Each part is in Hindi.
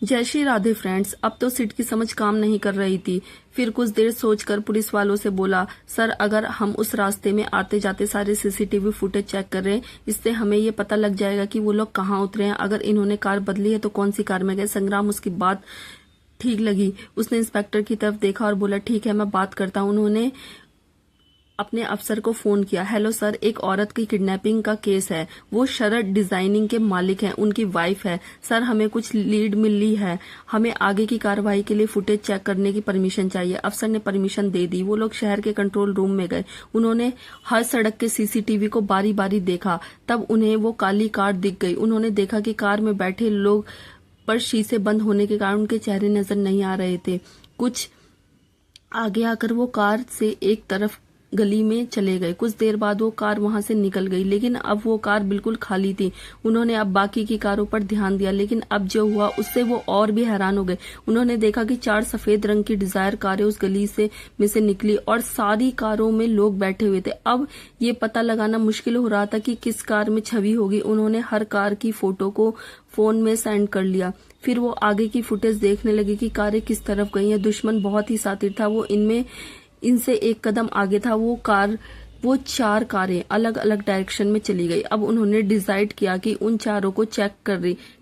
जय श्री राधे फ्रेंड्स। अब तो सिट की समझ काम नहीं कर रही थी। फिर कुछ देर सोचकर पुलिस वालों से बोला, सर अगर हम उस रास्ते में आते जाते सारे सीसीटीवी फुटेज चेक कर रहे हैं, इससे हमें ये पता लग जाएगा कि वो लोग कहाँ उतरे हैं। अगर इन्होंने कार बदली है तो कौन सी कार में गए। संग्राम उसकी बात ठीक लगी। उसने इंस्पेक्टर की तरफ देखा और बोला, ठीक है मैं बात करता हूँ। उन्होंने अपने अफसर को फोन किया। हेलो सर, एक औरत की किडनैपिंग का केस है। वो शरद डिजाइनिंग के मालिक हैं, उनकी वाइफ है। सर हमें कुछ लीड मिली है, हमें आगे की कार्रवाई के लिए फुटेज चेक करने की परमिशन चाहिए। अफसर ने परमिशन दे दी। वो लोग शहर के कंट्रोल रूम में गए। उन्होंने हर सड़क के सीसीटीवी को बारी बारी देखा। तब उन्हें वो काली कार दिख गई। उन्होंने देखा कि कार में बैठे लोग पर शीशे बंद होने के कारण उनके चेहरे नजर नहीं आ रहे थे। कुछ आगे आकर वो कार से एक तरफ गली में चले गए। कुछ देर बाद वो कार वहां से निकल गई, लेकिन अब वो कार बिल्कुल खाली थी। उन्होंने अब बाकी की कारों पर ध्यान दिया, लेकिन अब जो हुआ उससे वो और भी हैरान हो गए। उन्होंने देखा कि 4 सफेद रंग की डिजायर कारें उस गली में से निकली और सारी कारों में लोग बैठे हुए थे। अब ये पता लगाना मुश्किल हो रहा था कि किस कार में छवि होगी। उन्होंने हर कार की फोटो को फोन में सेंड कर लिया। फिर वो आगे की फुटेज देखने लगे कि कारें किस तरफ गई हैं। दुश्मन बहुत ही शातिर था। वो इनसे एक कदम आगे था। वो 4 कारें अलग अलग डायरेक्शन में चली गई। अब उन्होंने डिसाइड किया कि उन चारों को चेक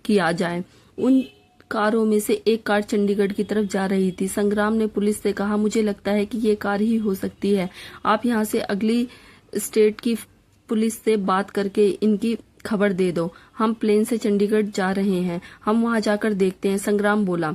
किया जाए। उन कारों में से एक कार चंडीगढ़ की तरफ जा रही थी। संग्राम ने पुलिस से कहा, मुझे लगता है कि ये कार ही हो सकती है। आप यहाँ से अगली स्टेट की पुलिस से बात करके इनकी खबर दे दो। हम प्लेन से चंडीगढ़ जा रहे हैं, हम वहां जाकर देखते हैं। संग्राम बोला।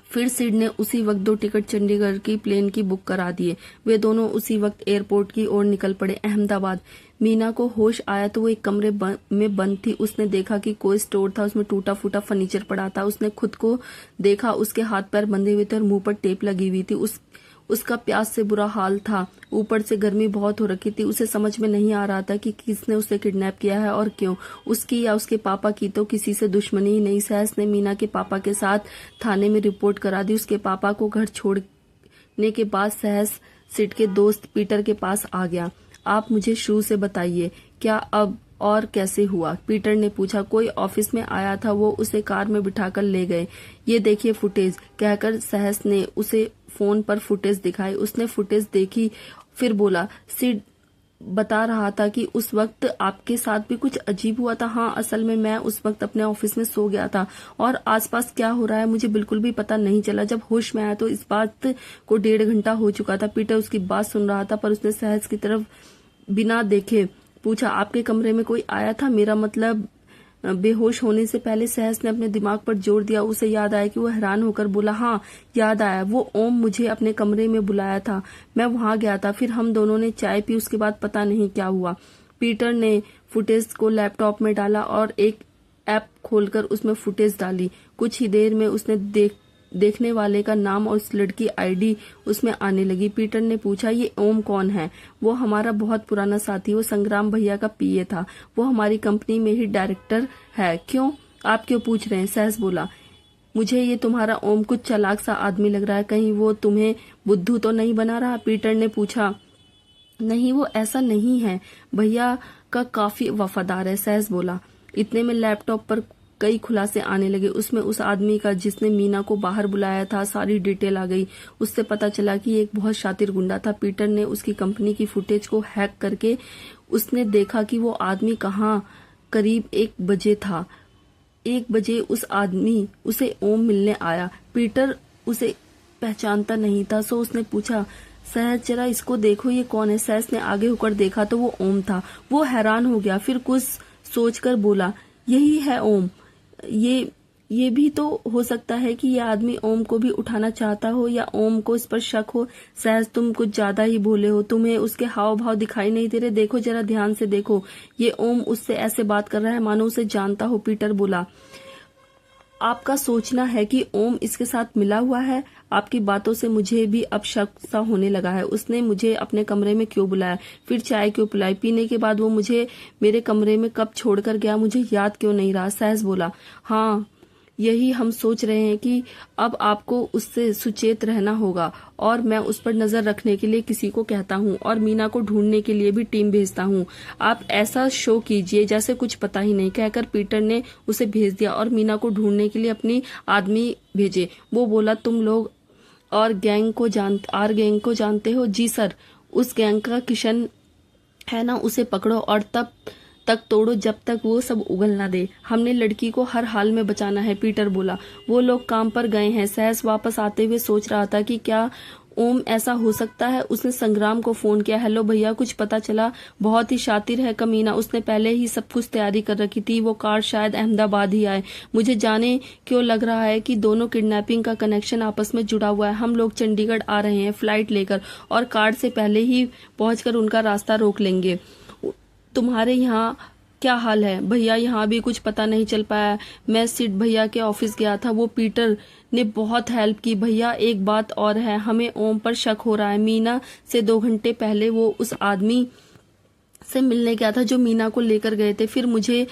फिर सिड ने उसी वक्त 2 टिकट चंडीगढ़ की प्लेन की बुक करा दिए। वे दोनों उसी वक्त एयरपोर्ट की ओर निकल पड़े, अहमदाबाद। मीना को होश आया तो वो एक कमरे में बंद थी। उसने देखा कि कोई स्टोर था, उसमें टूटा फूटा फर्नीचर पड़ा था। उसने खुद को देखा, उसके हाथ पैर बंधे हुए थे और मुंह पर टेप लगी हुई थी। उसका प्यास से बुरा हाल था, ऊपर से गर्मी बहुत हो रखी थी। उसे समझ में नहीं आ रहा था कि किसने उसे किडनैप किया है और क्यों। उसकी या उसके पापा की तो किसी से दुश्मनी ही नहीं। सहस ने मीना के पापा के साथ थाने में रिपोर्ट करा दी। उसके पापा को घर छोड़ने के बाद सहस सिट के दोस्त पीटर के पास आ गया। आप मुझे शुरू से बताइए, क्या अब और कैसे हुआ? पीटर ने पूछा। कोई ऑफिस में आया था, वो उसे कार में बिठाकर ले गए। ये देखिए फुटेज, कहकर सहस ने उसे फोन पर फुटेज दिखाई। उसने फुटेज देखी, फिर बोला, सिड बता रहा था कि उस वक्त आपके साथ भी कुछ अजीब हुआ था। हाँ, असल में मैं उस वक्त अपने ऑफिस में सो गया था और आसपास क्या हो रहा है मुझे बिल्कुल भी पता नहीं चला। जब होश में आया तो इस बात को 1.5 घंटा हो चुका था। पीटर उसकी बात सुन रहा था, पर उसने सहस की तरफ बिना देखे पूछा, आपके कमरे में कोई आया था? मेरा मतलब बेहोश होने से पहले सहस ने अपने दिमाग पर जोर दिया। उसे याद आया कि वो हैरान होकर बोला, हाँ याद आया, वो ओम मुझे अपने कमरे में बुलाया था, मैं वहां गया था। फिर हम दोनों ने चाय पी, उसके बाद पता नहीं क्या हुआ। पीटर ने फुटेज को लैपटॉप में डाला और एक ऐप खोलकर उसमें फुटेज डाली। कुछ ही देर में उसने देखने वाले का नाम और उस लड़की आईडी उसमें आने लगी। पीटर ने पूछा, ये ओम कौन है? वो हमारा बहुत पुराना साथी, वो संग्राम भैया का पीए था, वो हमारी कंपनी में ही डायरेक्टर है। क्यों? आप क्यों पूछ रहे हैं? सहस बोला, मुझे ये तुम्हारा ओम कुछ चालाक सा आदमी लग रहा है, कहीं वो तुम्हें बुद्धू तो नहीं बना रहा? पीटर ने पूछा। नहीं, वो ऐसा नहीं है, भैया का काफी वफादार है, सहस बोला। इतने में लैपटॉप पर कई खुलासे आने लगे। उसमें उस आदमी का जिसने मीना को बाहर बुलाया था सारी डिटेल आ गई। उससे पता चला कि एक बहुत शातिर गुंडा था। पीटर ने उसकी कंपनी की फुटेज को हैक करके उसने देखा कि वो आदमी कहाँ करीब 1 बजे था। 1 बजे उसे ओम मिलने आया। पीटर उसे पहचानता नहीं था, सो उसने पूछा, सहस जरा इसको देखो, ये कौन है? सहस ने आगे होकर देखा तो वो ओम था। वो हैरान हो गया, फिर कुछ सोचकर बोला, यही है ओम। ये भी तो हो सकता है कि ये आदमी ओम को भी उठाना चाहता हो या ओम को इस पर शक हो। सहस तुम कुछ ज्यादा ही भोले हो, तुम्हें उसके हाव भाव दिखाई नहीं दे रहे? देखो जरा ध्यान से देखो, ये ओम उससे ऐसे बात कर रहा है मानो उसे जानता हो। पीटर बोला, आपका सोचना है कि ओम इसके साथ मिला हुआ है? आपकी बातों से मुझे भी अब शक सा होने लगा है। उसने मुझे अपने कमरे में क्यों बुलाया, फिर चाय क्यों पिलाई, पीने के बाद वो मुझे मेरे कमरे में कब छोड़कर गया मुझे याद क्यों नहीं रहा? सहस बोला, हाँ यही हम सोच रहे हैं कि अब आपको उससे सुचेत रहना होगा और मैं उस पर नजर रखने के लिए किसी को कहता हूँ और मीना को ढूंढने के लिए भी टीम भेजता हूँ। आप ऐसा शो कीजिए जैसे कुछ पता ही नहीं, कहकर पीटर ने उसे भेज दिया और मीना को ढूंढने के लिए अपनी आदमी भेजे। वो बोला, तुम लोग और गैंग को जानते हो? जी सर, उस गैंग का किशन है ना, उसे पकड़ो और तब तक तोड़ो जब तक वो सब उगल ना दे। हमने लड़की को हर हाल में बचाना है, पीटर बोला। वो लोग काम पर गए हैं। सहस वापस आते हुए सोच रहा था कि क्या ओम ऐसा हो सकता है। उसने संग्राम को फोन किया। हेलो भैया, कुछ पता चला? बहुत ही शातिर है कमीना, उसने पहले ही सब कुछ तैयारी कर रखी थी। वो कार शायद अहमदाबाद ही आए। मुझे जाने क्यों लग रहा है कि दोनों किडनैपिंग का कनेक्शन आपस में जुड़ा हुआ है। हम लोग चंडीगढ़ आ रहे हैं फ्लाइट लेकर और कार से पहले ही पहुंचकर उनका रास्ता रोक लेंगे। तुम्हारे यहाँ क्या हाल है भैया? यहाँ भी कुछ पता नहीं चल पाया। मैं सिड भैया के ऑफिस गया था, वो पीटर ने बहुत हेल्प की। भैया एक बात और है, हमें ओम पर शक हो रहा है। मीना से 2 घंटे पहले वो उस आदमी से मिलने गया था जो मीना को लेकर गए थे। फिर मुझे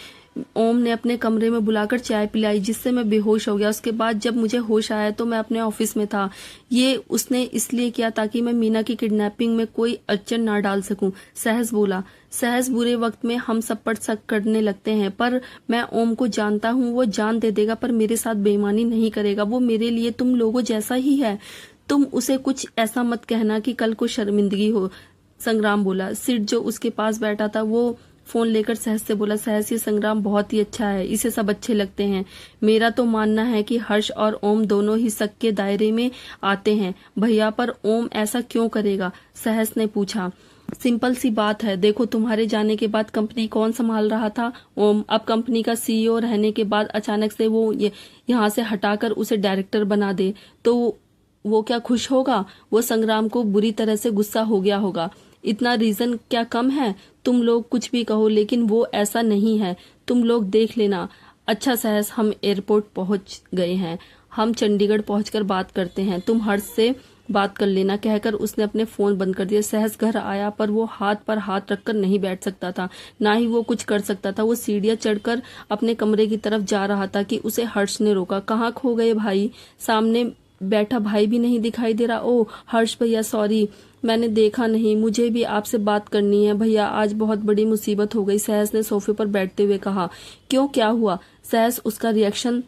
ओम ने अपने कमरे में बुलाकर चाय पिलाई जिससे मैं बेहोश हो गया। उसके बाद जब मुझे होश आया तो मैं अपने ऑफिस में था। ये उसने इसलिए किया ताकि मैं मीना की किडनैपिंग में कोई अड़चन ना डाल सकूं, सहस बोला। सहस, बुरे वक्त में हम सब पर शक करने लगते हैं, पर मैं ओम को जानता हूं। वो जान दे देगा पर मेरे साथ बेईमानी नहीं करेगा। वो मेरे लिए तुम लोगों जैसा ही है। तुम उसे कुछ ऐसा मत कहना कि कल को शर्मिंदगी हो, संग्राम बोला। सिड जो उसके पास बैठा था वो फोन लेकर सहस से बोला, सहस ये संग्राम बहुत ही अच्छा है, इसे सब अच्छे लगते हैं। मेरा तो मानना है कि हर्ष और ओम दोनों ही शक के दायरे में आते हैं भैया, पर ओम ऐसा क्यों करेगा? सहस ने पूछा। सिंपल सी बात है, देखो तुम्हारे जाने के बाद कंपनी कौन संभाल रहा था? ओम। अब कंपनी का सीईओ रहने के बाद अचानक से वो यहाँ से हटाकर उसे डायरेक्टर बना दे तो वो क्या खुश होगा? वो संग्राम को बुरी तरह से गुस्सा हो गया होगा। इतना रीजन क्या कम है? तुम लोग कुछ भी कहो लेकिन वो ऐसा नहीं है, तुम लोग देख लेना। अच्छा सहस, हम एयरपोर्ट पहुंच गए हैं, हम चंडीगढ़ पहुंचकर बात करते हैं, तुम हर्ष से बात कर लेना, कहकर उसने अपने फोन बंद कर दिया। सहस घर आया पर वो हाथ पर हाथ रखकर नहीं बैठ सकता था, ना ही वो कुछ कर सकता था। वो सीढ़ियां चढ़कर अपने कमरे की तरफ जा रहा था कि उसे हर्ष ने रोका। कहाँ खो गए भाई? सामने बैठा भाई भी नहीं दिखाई दे रहा। ओ हर्ष भैया, सॉरी, मैंने देखा नहीं, मुझे भी आपसे बात करनी है भैया, आज बहुत बड़ी मुसीबत हो गई, सहस ने सोफे पर बैठते हुए कहा। क्यों, क्या हुआ? सहस उसका रिएक्शन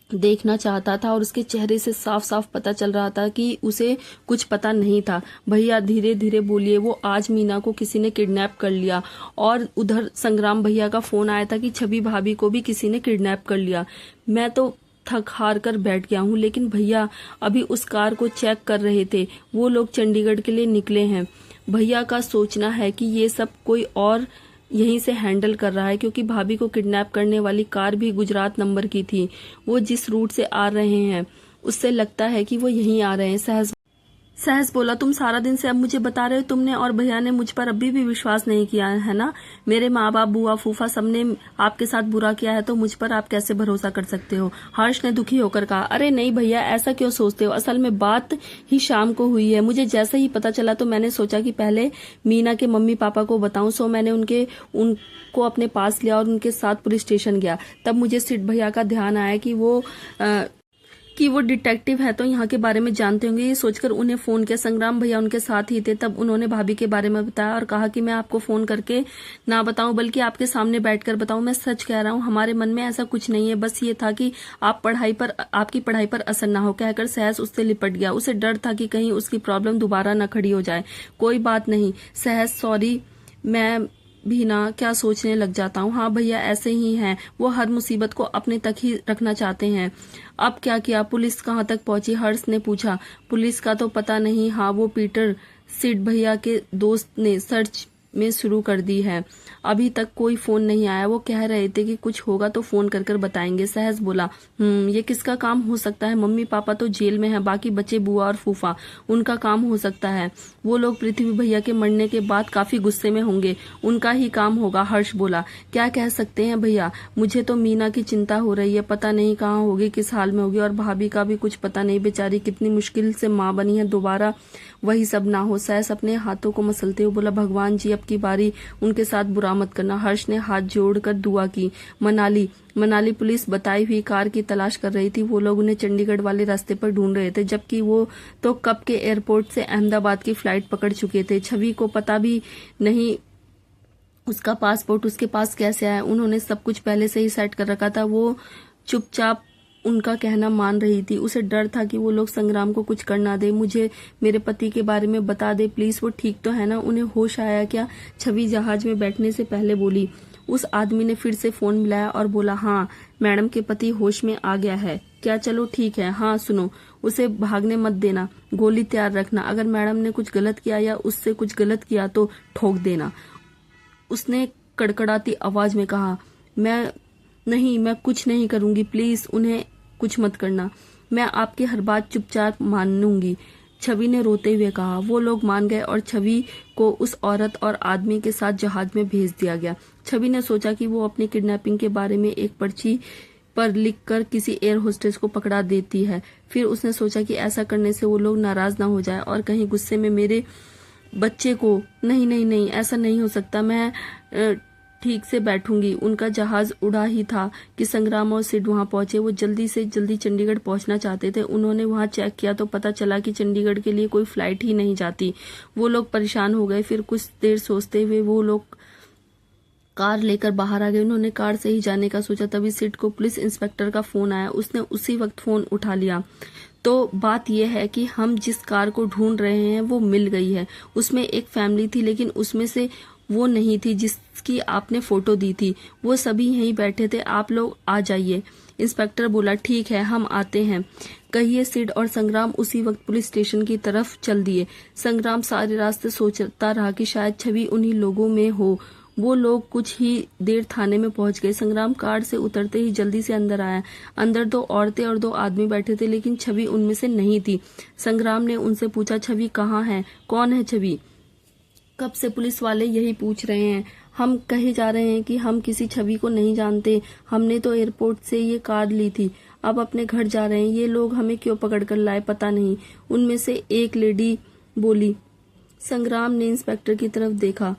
देखना चाहता था और उसके चेहरे से साफ साफ पता चल रहा था कि उसे कुछ पता नहीं था। भैया धीरे धीरे बोलिए, वो आज मीना को किसी ने किडनैप कर लिया और उधर संग्राम भैया का फोन आया था कि छवि भाभी को भी किसी ने किडनैप कर लिया। मैं तो थक हार कर बैठ गया हूँ, लेकिन भैया अभी उस कार को चेक कर रहे थे, वो लोग चंडीगढ़ के लिए निकले हैं। भैया का सोचना है कि ये सब कोई और यहीं से हैंडल कर रहा है, क्योंकि भाभी को किडनैप करने वाली कार भी गुजरात नंबर की थी। वो जिस रूट से आ रहे हैं उससे लगता है कि वो यहीं आ रहे हैं। सहस बोला, तुम सारा दिन से अब मुझे बता रहे हो, तुमने और भैया ने मुझ पर अभी भी विश्वास नहीं किया है ना? मेरे माँ बाप, बुआ, फूफा सबने आपके साथ बुरा किया है तो मुझ पर आप कैसे भरोसा कर सकते हो? हर्ष ने दुखी होकर कहा। अरे नहीं भैया, ऐसा क्यों सोचते हो? असल में बात ही शाम को हुई है। मुझे जैसे ही पता चला तो मैंने सोचा कि पहले मीना के मम्मी पापा को बताऊं, सो मैंने उनको अपने पास लिया और उनके साथ पुलिस स्टेशन गया। तब मुझे सिड भैया का ध्यान आया कि वो डिटेक्टिव है तो यहाँ के बारे में जानते होंगे। ये सोचकर उन्हें फोन किया। संग्राम भैया उनके साथ ही थे। तब उन्होंने भाभी के बारे में बताया और कहा कि मैं आपको फोन करके ना बताऊं बल्कि आपके सामने बैठकर बताऊं। मैं सच कह रहा हूं, हमारे मन में ऐसा कुछ नहीं है, बस ये था कि आपकी पढ़ाई पर असर ना हो, कहकर सहस उससे लिपट गया। उसे डर था कि कहीं उसकी प्रॉब्लम दोबारा न खड़ी हो जाए। कोई बात नहीं सहस, सॉरी, मैं भी ना क्या सोचने लग जाता हूँ। हाँ भैया ऐसे ही हैं, वो हर मुसीबत को अपने तक ही रखना चाहते हैं। अब क्या किया? पुलिस कहाँ तक पहुंची? हर्ष ने पूछा। पुलिस का तो पता नहीं। हाँ, वो पीटर सिड भैया के दोस्त ने सर्च में शुरू कर दी है, अभी तक कोई फोन नहीं आया। वो कह रहे थे कि कुछ होगा तो फोन कर बताएंगे। सहस बोला, ये किसका काम हो सकता है? मम्मी पापा तो जेल में हैं, बाकी बचे बुआ और फूफा, उनका काम हो सकता है। वो लोग पृथ्वी भैया के मरने के बाद काफी गुस्से में होंगे, उनका ही काम होगा। हर्ष बोला, क्या कह सकते हैं भैया, मुझे तो मीना की चिंता हो रही है, पता नहीं कहाँ होगी, किस हाल में होगी, और भाभी का भी कुछ पता नहीं, बेचारी कितनी मुश्किल से माँ बनी है, दोबारा वही सब ना हो। सहस अपने हाथों को मसलते हुए बोला, भगवान जी अब अब की बारी उनके साथ बुरा मत करना। हर्ष ने हाथ जोड़कर दुआ की। मनाली पुलिस बताई हुई कार की तलाश कर रही थी। वो लोग उन्हें चंडीगढ़ वाले रास्ते पर ढूंढ रहे थे, जबकि वो तो कब के एयरपोर्ट से अहमदाबाद की फ्लाइट पकड़ चुके थे। छवि को पता भी नहीं उसका पासपोर्ट उसके पास कैसे आया। उन्होंने सब कुछ पहले से ही सेट कर रखा था। वो चुपचाप उनका कहना मान रही थी। उसे डर था कि वो लोग संग्राम को कुछ कर ना दे। मुझे मेरे पति के बारे में बता दे प्लीज, वो ठीक तो है ना? उन्हें होश आया क्या? छवि जहाज में बैठने से पहले बोली। उस आदमी ने फिर से फोन मिलाया और बोला, हाँ मैडम के पति होश में आ गया है क्या? चलो ठीक है। हाँ सुनो, उसे भागने मत देना, गोली तैयार रखना। अगर मैडम ने कुछ गलत किया या उससे कुछ गलत किया तो ठोक देना। उसने कड़कड़ाती आवाज में कहा। मैं कुछ नहीं करूंगी, प्लीज उन्हें कुछ मत करना। मैं आपकी हर बात चुपचाप मानूंगी, छवि ने रोते हुए कहा। वो लोग मान गए और छवि को उस औरत और आदमी के साथ जहाज में भेज दिया गया। छवि ने सोचा कि वो अपनी किडनैपिंग के बारे में एक पर्ची पर लिखकर किसी एयर होस्टेस को पकड़ा देती है। फिर उसने सोचा कि ऐसा करने से वो लोग नाराज ना हो जाए और कहीं गुस्से में मेरे बच्चे को नहीं, ऐसा नहीं हो सकता। मैं ठीक से बैठूंगी। उनका जहाज उड़ा ही था कि संग्राम और सिड वहां पहुंचे। वो जल्दी से जल्दी चंडीगढ़ पहुंचना चाहते थे। उन्होंने वहां चेक किया तो पता चला कि चंडीगढ़ के लिए कोई फ्लाइट ही नहीं जाती। वो लोग परेशान हो गए। फिर कुछ देर सोचते हुए वो लोग कार लेकर बाहर आ गए। उन्होंने कार से ही जाने का सोचा, तभी सिड को पुलिस इंस्पेक्टर का फोन आया। उसने उसी वक्त फोन उठा लिया। तो बात यह है कि हम जिस कार को ढूंढ रहे हैं वो मिल गई है। उसमें एक फैमिली थी, लेकिन उसमें से वो नहीं थी जिसकी आपने फोटो दी थी। वो सभी यहीं बैठे थे, आप लोग आ जाइए। इंस्पेक्टर बोला, ठीक है हम आते हैं। कहिए। सिड और संग्राम उसी वक्त पुलिस स्टेशन की तरफ चल दिए। संग्राम सारे रास्ते सोचता रहा कि शायद छवि उन्हीं लोगों में हो। वो लोग कुछ ही देर थाने में पहुंच गए। संग्राम कार से उतरते ही जल्दी से अंदर आया। अंदर 2 औरतें और 2 आदमी बैठे थे, लेकिन छवि उनमें से नहीं थी। संग्राम ने उनसे पूछा, छवि कहाँ है? कौन है छवि? कब से पुलिस वाले यही पूछ रहे हैं। हम कहे जा रहे हैं कि हम किसी छवि को नहीं जानते। हमने तो एयरपोर्ट से ये कार ली थी, अब अपने घर जा रहे हैं। ये लोग हमें क्यों पकड़ कर लाए पता नहीं, उनमें से एक लेडी बोली। संग्राम ने इंस्पेक्टर की तरफ देखा,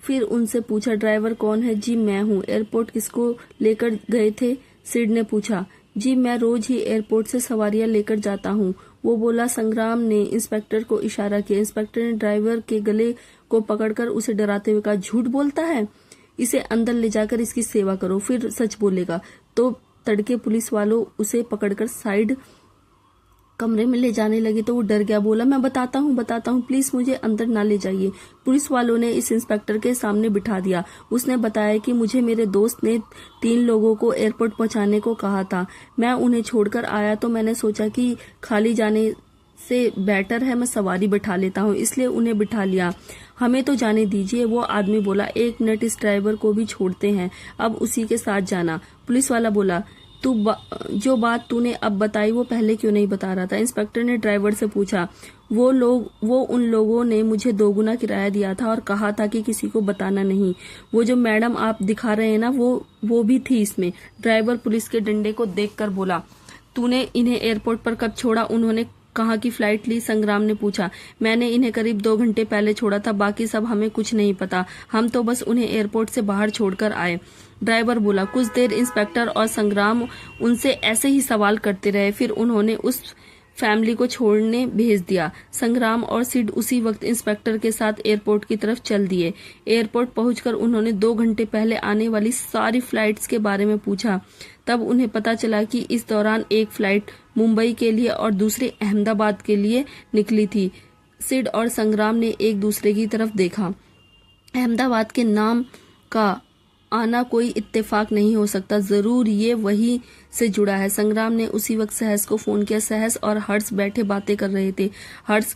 फिर उनसे पूछा, ड्राइवर कौन है? जी मैं हूँ। एयरपोर्ट किसको लेकर गए थे? सिड ने पूछा। जी मैं रोज ही एयरपोर्ट से सवारियां लेकर जाता हूँ, वो बोला। संग्राम ने इंस्पेक्टर को इशारा किया। इंस्पेक्टर ने ड्राइवर के गले को पकड़कर उसे डराते हुए कहा, झूठ बोलता है, इसे अंदर ले जाकर इसकी सेवा करो, फिर सच बोलेगा। तो तड़के पुलिस वालों उसे पकड़कर साइड कमरे में ले जाने लगे तो वो डर गया। बोला, मैं बताता हूँ, प्लीज मुझे अंदर ना ले जाइए। पुलिस वालों ने इस इंस्पेक्टर के सामने बिठा दिया। उसने बताया कि मुझे मेरे दोस्त ने 3 लोगों को एयरपोर्ट पहुंचाने को कहा था। मैं उन्हें छोड़कर आया तो मैंने सोचा कि खाली जाने से बेटर है मैं सवारी बिठा लेता हूँ, इसलिए उन्हें बिठा लिया। हमें तो जाने दीजिए, वो आदमी बोला। 1 मिनट, इस ड्राइवर को भी छोड़ते हैं, अब उसी के साथ जाना। पुलिस वाला बोला, जो बात तूने अब बताई वो पहले क्यों नहीं बता रहा था? इंस्पेक्टर ने ड्राइवर से पूछा। वो उन लोगों ने मुझे 2 गुना किराया दिया था और कहा था कि किसी को बताना नहीं। वो जो मैडम आप दिखा रहे हैं ना, वो भी थी इसमें। ड्राइवर पुलिस के डंडे को देखकर बोला, तूने इन्हें एयरपोर्ट पर कब छोड़ा? उन्होंने कहाँ की फ्लाइट ली? संग्राम ने पूछा। मैंने इन्हें करीब 2 घंटे पहले छोड़ा था, बाकी सब हमें कुछ नहीं पता, हम तो बस उन्हें एयरपोर्ट से बाहर छोड़कर आए। ड्राइवर बोला। कुछ देर इंस्पेक्टर और संग्राम उनसे ऐसे ही सवाल करते रहे, फिर उन्होंने उस फैमिली को छोड़ने भेज दिया। संग्राम और सिड उसी वक्त इंस्पेक्टर के साथ एयरपोर्ट की तरफ चल दिए। एयरपोर्ट पहुंचकर उन्होंने 2 घंटे पहले आने वाली सारी फ्लाइट्स के बारे में पूछा। तब उन्हें पता चला कि इस दौरान एक फ्लाइट मुंबई के लिए और दूसरी अहमदाबाद के लिए निकली थी। सिड और संग्राम ने एक दूसरे की तरफ देखा। अहमदाबाद के नाम का आना कोई इत्तेफाक नहीं हो सकता, जरूर ये वही से जुड़ा है। संग्राम ने उसी वक्त सहस को फोन किया। सहस और हर्ष बैठे बातें कर रहे थे। हर्ष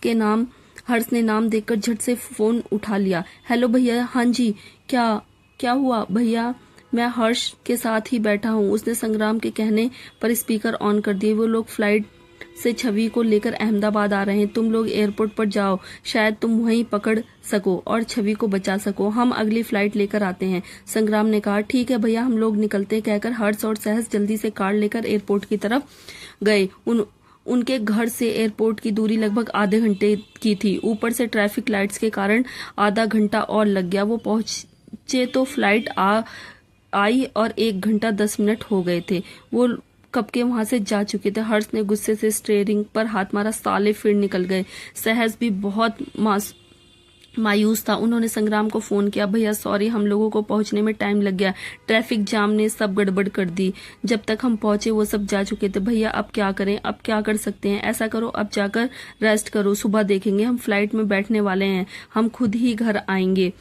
ने नाम देखकर झट से फोन उठा लिया। हेलो भैया। हाँ जी, क्या हुआ भैया? मैं हर्ष के साथ ही बैठा हूँ। उसने संग्राम के कहने पर स्पीकर ऑन कर दिए। वो लोग फ्लाइट से छवि को लेकर अहमदाबाद आ रहे हैं। तुम लोग एयरपोर्ट पर जाओ, शायद तुम वहीं पकड़ सको और छवि को बचा सको। हम अगली फ्लाइट लेकर आते हैं। संग्राम ने कहा। ठीक है भैया, हम लोग निकलते, कहकर हर्ष और सहस जल्दी से कार लेकर एयरपोर्ट की तरफ गए। उनके घर से एयरपोर्ट की दूरी लगभग आधे घंटे की थी। ऊपर से ट्रैफिक लाइट्स के कारण आधा घंटा और लग गया। वो पहुंचे तो फ्लाइट आई और 1 घंटा 10 मिनट हो गए थे। वो कब के वहां से जा चुके थे। हर्ष ने गुस्से से स्टीयरिंग पर हाथ मारा। साले फिर निकल गए। सहस भी बहुत मायूस था। उन्होंने संग्राम को फोन किया, भैया सॉरी, हम लोगों को पहुंचने में टाइम लग गया, ट्रैफिक जाम ने सब गड़बड़ कर दी। जब तक हम पहुंचे वो सब जा चुके थे। भैया अब क्या करें, अब क्या कर सकते हैं। ऐसा करो अब जाकर रेस्ट करो, सुबह देखेंगे। हम फ्लाइट में बैठने वाले हैं, हम खुद ही घर आएंगे।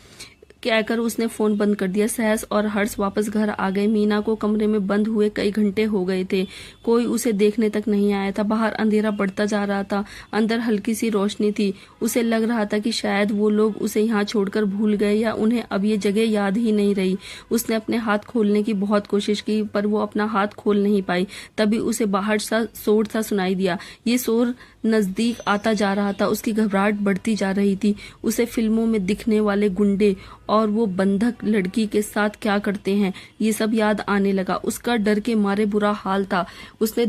कहकर उसने फोन बंद कर दिया। सहस और हर्ष वापस घर आ गए। मीना को कमरे में बंद हुए कई घंटे हो गए थे। कोई उसे देखने तक नहीं आया था। बाहर अंधेरा बढ़ता जा रहा था, अंदर हल्की सी रोशनी थी। उसे लग रहा था कि शायद वो लोग उसे यहाँ छोड़कर भूल गए या उन्हें अब ये जगह याद ही नहीं रही। उसने अपने हाथ खोलने की बहुत कोशिश की पर वो अपना हाथ खोल नहीं पाई। तभी उसे बाहर सा शोर सा सुनाई दिया। ये शोर नजदीक आता जा रहा था। उसकी घबराहट बढ़ती जा रही थी। उसे फिल्मों में दिखने वाले गुंडे और वो बंधक लड़की के साथ क्या करते हैं ये सब याद आने लगा। उसका डर के मारे बुरा हाल था। उसने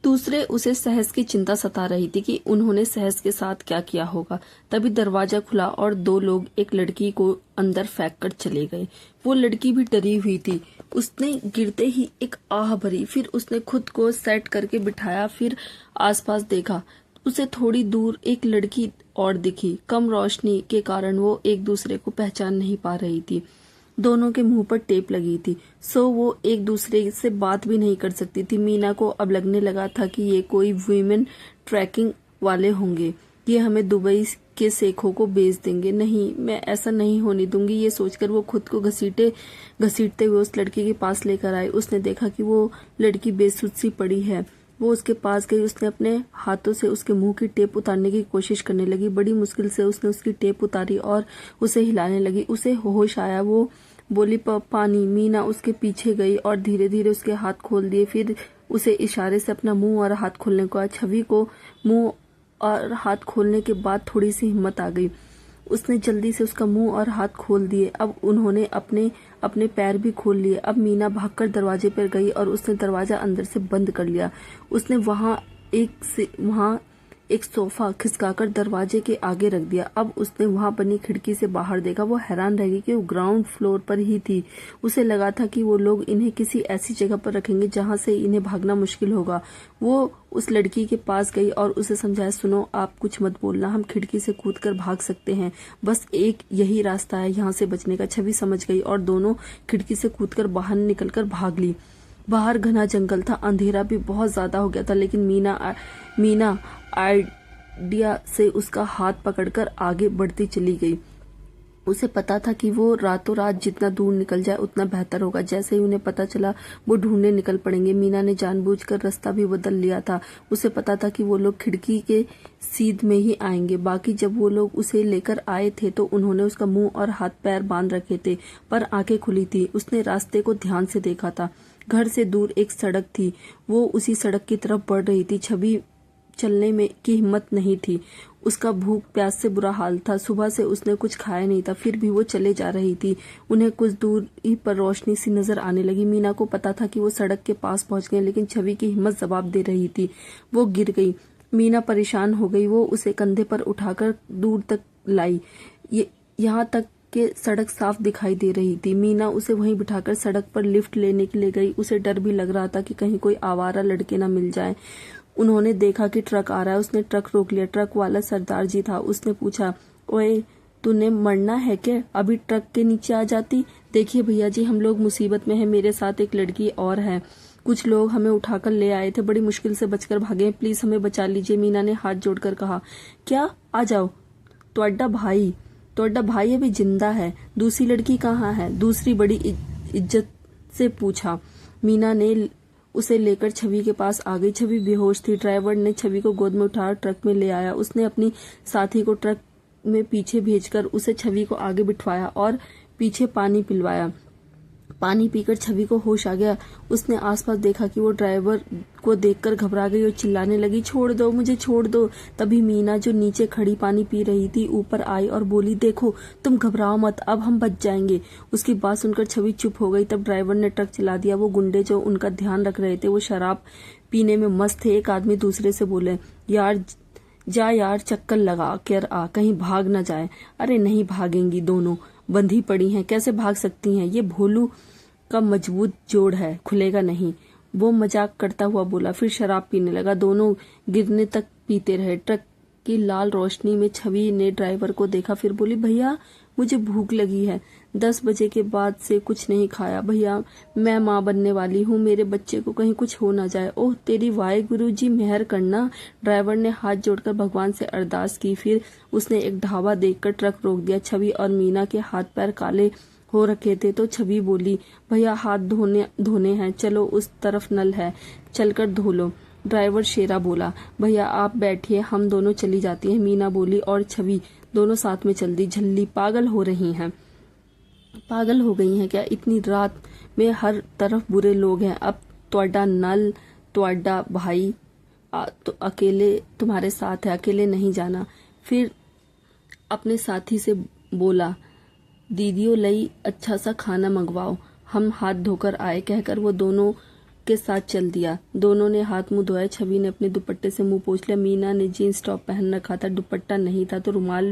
दूसरे उसे सहस की चिंता सता रही थी कि उन्होंने सहस के साथ क्या किया होगा। तभी दरवाजा खुला और 2 लोग एक लड़की को अंदर फेंक कर चले गए। वो लड़की भी डरी हुई थी। उसने गिरते ही एक आह भरी, फिर उसने खुद को सेट करके बिठाया, फिर आसपास देखा। उसे थोड़ी दूर एक लड़की और दिखी। कम रोशनी के कारण वो एक दूसरे को पहचान नहीं पा रही थी। दोनों के मुंह पर टेप लगी थी, सो वो एक दूसरे से बात भी नहीं कर सकती थी। मीना को अब लगने लगा था कि ये कोई वुमेन ट्रैकिंग वाले होंगे। ये हमें दुबई के शेखों को बेच देंगे। नहीं, मैं ऐसा नहीं होने दूंगी। ये सोचकर वो खुद को घसीटते हुए उस लड़की के पास लेकर आई। उसने देखा कि वो लड़की बेसुध सी पड़ी है। वो उसके पास गई। उसने अपने हाथों से उसके मुंह की टेप उतारने की कोशिश करने लगी। बड़ी मुश्किल से उसने उसकी टेप उतारी और उसे हिलाने लगी। उसे होश आया। वो बोली, पानी। मीना उसके पीछे गई और धीरे धीरे उसके हाथ खोल दिए। फिर उसे इशारे से अपना मुंह और हाथ खोलने को। छवि को मुंह और हाथ खोलने के बाद थोड़ी सी हिम्मत आ गई। उसने जल्दी से उसका मुंह और हाथ खोल दिए। अब उन्होंने अपने पैर भी खोल लिए। अब मीना भागकर दरवाजे पर गई और उसने दरवाजा अंदर से बंद कर लिया। उसने वहां एक सोफा खिसकाकर दरवाजे के आगे रख दिया। अब उसने वहां बनी खिड़की से बाहर देखा। वो हैरान रह गई कि वो ग्राउंड फ्लोर पर ही थी। उसे लगा था कि वो लोग इन्हें किसी ऐसी जगह पर रखेंगे जहां से इन्हें भागना मुश्किल होगा। वो उस लड़की के पास गई और उसे समझाया, सुनो, आप कुछ मत बोलना, हम खिड़की से कूदकर भाग सकते हैं। बस एक यही रास्ता है यहाँ से बचने का। छवि समझ गई और दोनों खिड़की से कूदकर बाहर निकलकर भाग ली। बाहर घना जंगल था। अंधेरा भी बहुत ज्यादा हो गया था, लेकिन मीना आइडिया से उसका हाथ पकड़कर आगे बढ़ती चली गई। उसे पता था कि वो रातों रात जितना दूर निकल जाए उतना बेहतर होगा। जैसे ही उन्हें पता चला वो ढूंढने निकल पड़ेंगे। मीना ने जानबूझकर रास्ता भी बदल लिया था। उसे पता था कि वो लोग खिड़की के सीध में ही आएंगे। बाकी जब वो लोग उसे लेकर आए थे तो उन्होंने उसका मुंह और हाथ पैर बांध रखे थे, पर आंखें खुली थी। उसने रास्ते को ध्यान से देखा था। घर से दूर एक सड़क थी। वो उसी सड़क की तरफ बढ़ रही थी। छवि चलने में की हिम्मत नहीं थी। उसका भूख प्यास से बुरा हाल था। सुबह से उसने कुछ खाया नहीं था, फिर भी वो चले जा रही थी। उन्हें कुछ दूर ही पर रोशनी सी नजर आने लगी। मीना को पता था कि वो सड़क के पास पहुंच गए, लेकिन छवि की हिम्मत जवाब दे रही थी। वो गिर गई। मीना परेशान हो गई। वो उसे कंधे पर उठाकर दूर तक लाई, यहाँ तक कि सड़क साफ दिखाई दे रही थी। मीना उसे वहीं बिठाकर सड़क पर लिफ्ट लेने के लिए गई। उसे डर भी लग रहा था कि कहीं कोई आवारा लड़के न मिल जाए। उन्होंने देखा कि ट्रक आ रहा है। उसने ट्रक रोक लिया। ट्रक वाला सरदार जी था। उसने पूछा, ओए, तूने मरना है क्या? अभी ट्रक के नीचे आ जाती। देखिए भैया जी, हम लोग मुसीबत में हैं। मेरे साथ एक लड़की और है। कुछ लोग हमें उठाकर ले आए थे। बड़ी मुश्किल से बचकर भागे। प्लीज हमें बचा लीजिए। मीना ने हाथ जोड़कर कहा। क्या? आ जाओ। तोड़ा भाई अभी जिंदा है। दूसरी लड़की कहाँ है? दूसरी बड़ी इज्जत से पूछा। मीना ने उसे लेकर छवि के पास आ गई। छवि बेहोश थी। ड्राइवर ने छवि को गोद में उठा ट्रक में ले आया। उसने अपनी साथी को ट्रक में पीछे भेजकर उसे छवि को आगे बिठवाया और पीछे पानी पिलवाया। पानी पीकर छवि को होश आ गया। उसने आसपास देखा कि वो ड्राइवर को देखकर घबरा गई और चिल्लाने लगी, छोड़ दो मुझे, छोड़ दो। तभी मीना जो नीचे खड़ी पानी पी रही थी ऊपर आई और बोली, देखो तुम घबराओ मत, अब हम बच जाएंगे। उसकी बात सुनकर छवि चुप हो गई। तब ड्राइवर ने ट्रक चला दिया। वो गुंडे जो उनका ध्यान रख रहे थे वो शराब पीने में मस्त थे। एक आदमी दूसरे से बोले, यार जा यार, चक्कर लगा कर आ, कहीं भाग न जाए। अरे नहीं भागेंगी, दोनों बंधी पड़ी हैं, कैसे भाग सकती हैं, ये भोलू का मजबूत जोड़ है, खुलेगा नहीं। वो मजाक करता हुआ बोला, फिर शराब पीने लगा। दोनों गिरने तक पीते रहे। ट्रक की लाल रोशनी में छवि ने ड्राइवर को देखा, फिर बोली, भैया मुझे भूख लगी है, 10 बजे के बाद से कुछ नहीं खाया। भैया मैं माँ बनने वाली हूँ, मेरे बच्चे को कहीं कुछ हो ना जाए। ओह तेरी वाहेगुरु जी मेहर करना। ड्राइवर ने हाथ जोड़कर भगवान से अरदास की। फिर उसने एक ढाबा देखकर ट्रक रोक दिया। छवि और मीना के हाथ पैर काले हो रखे थे तो छवि बोली, भैया हाथ धोने हैं, चलो उस तरफ नल है, चलकर धो लो। ड्राइवर शेरा बोला, भैया आप बैठिए, हम दोनों चली जाती हैं। मीना बोली और छवि दोनों साथ में चल दी। झल्ली पागल हो रही हैं, पागल हो गई हैं क्या? इतनी रात में हर तरफ बुरे लोग हैं। अब त्वाडा नल, त्वाडा भाई तो अकेले तुम्हारे साथ है, अकेले नहीं जाना। फिर अपने साथी से बोला, दीदियों लई अच्छा सा खाना मंगवाओ, हम हाथ धोकर आए, कहकर वो दोनों के साथ चल दिया। दोनों ने हाथ मुंह धोया। छवि ने अपने दुपट्टे से मुंह पोंछ लिया। मीना ने जीन्स टॉप पहन रखा था, दुपट्टा नहीं था तो रुमाल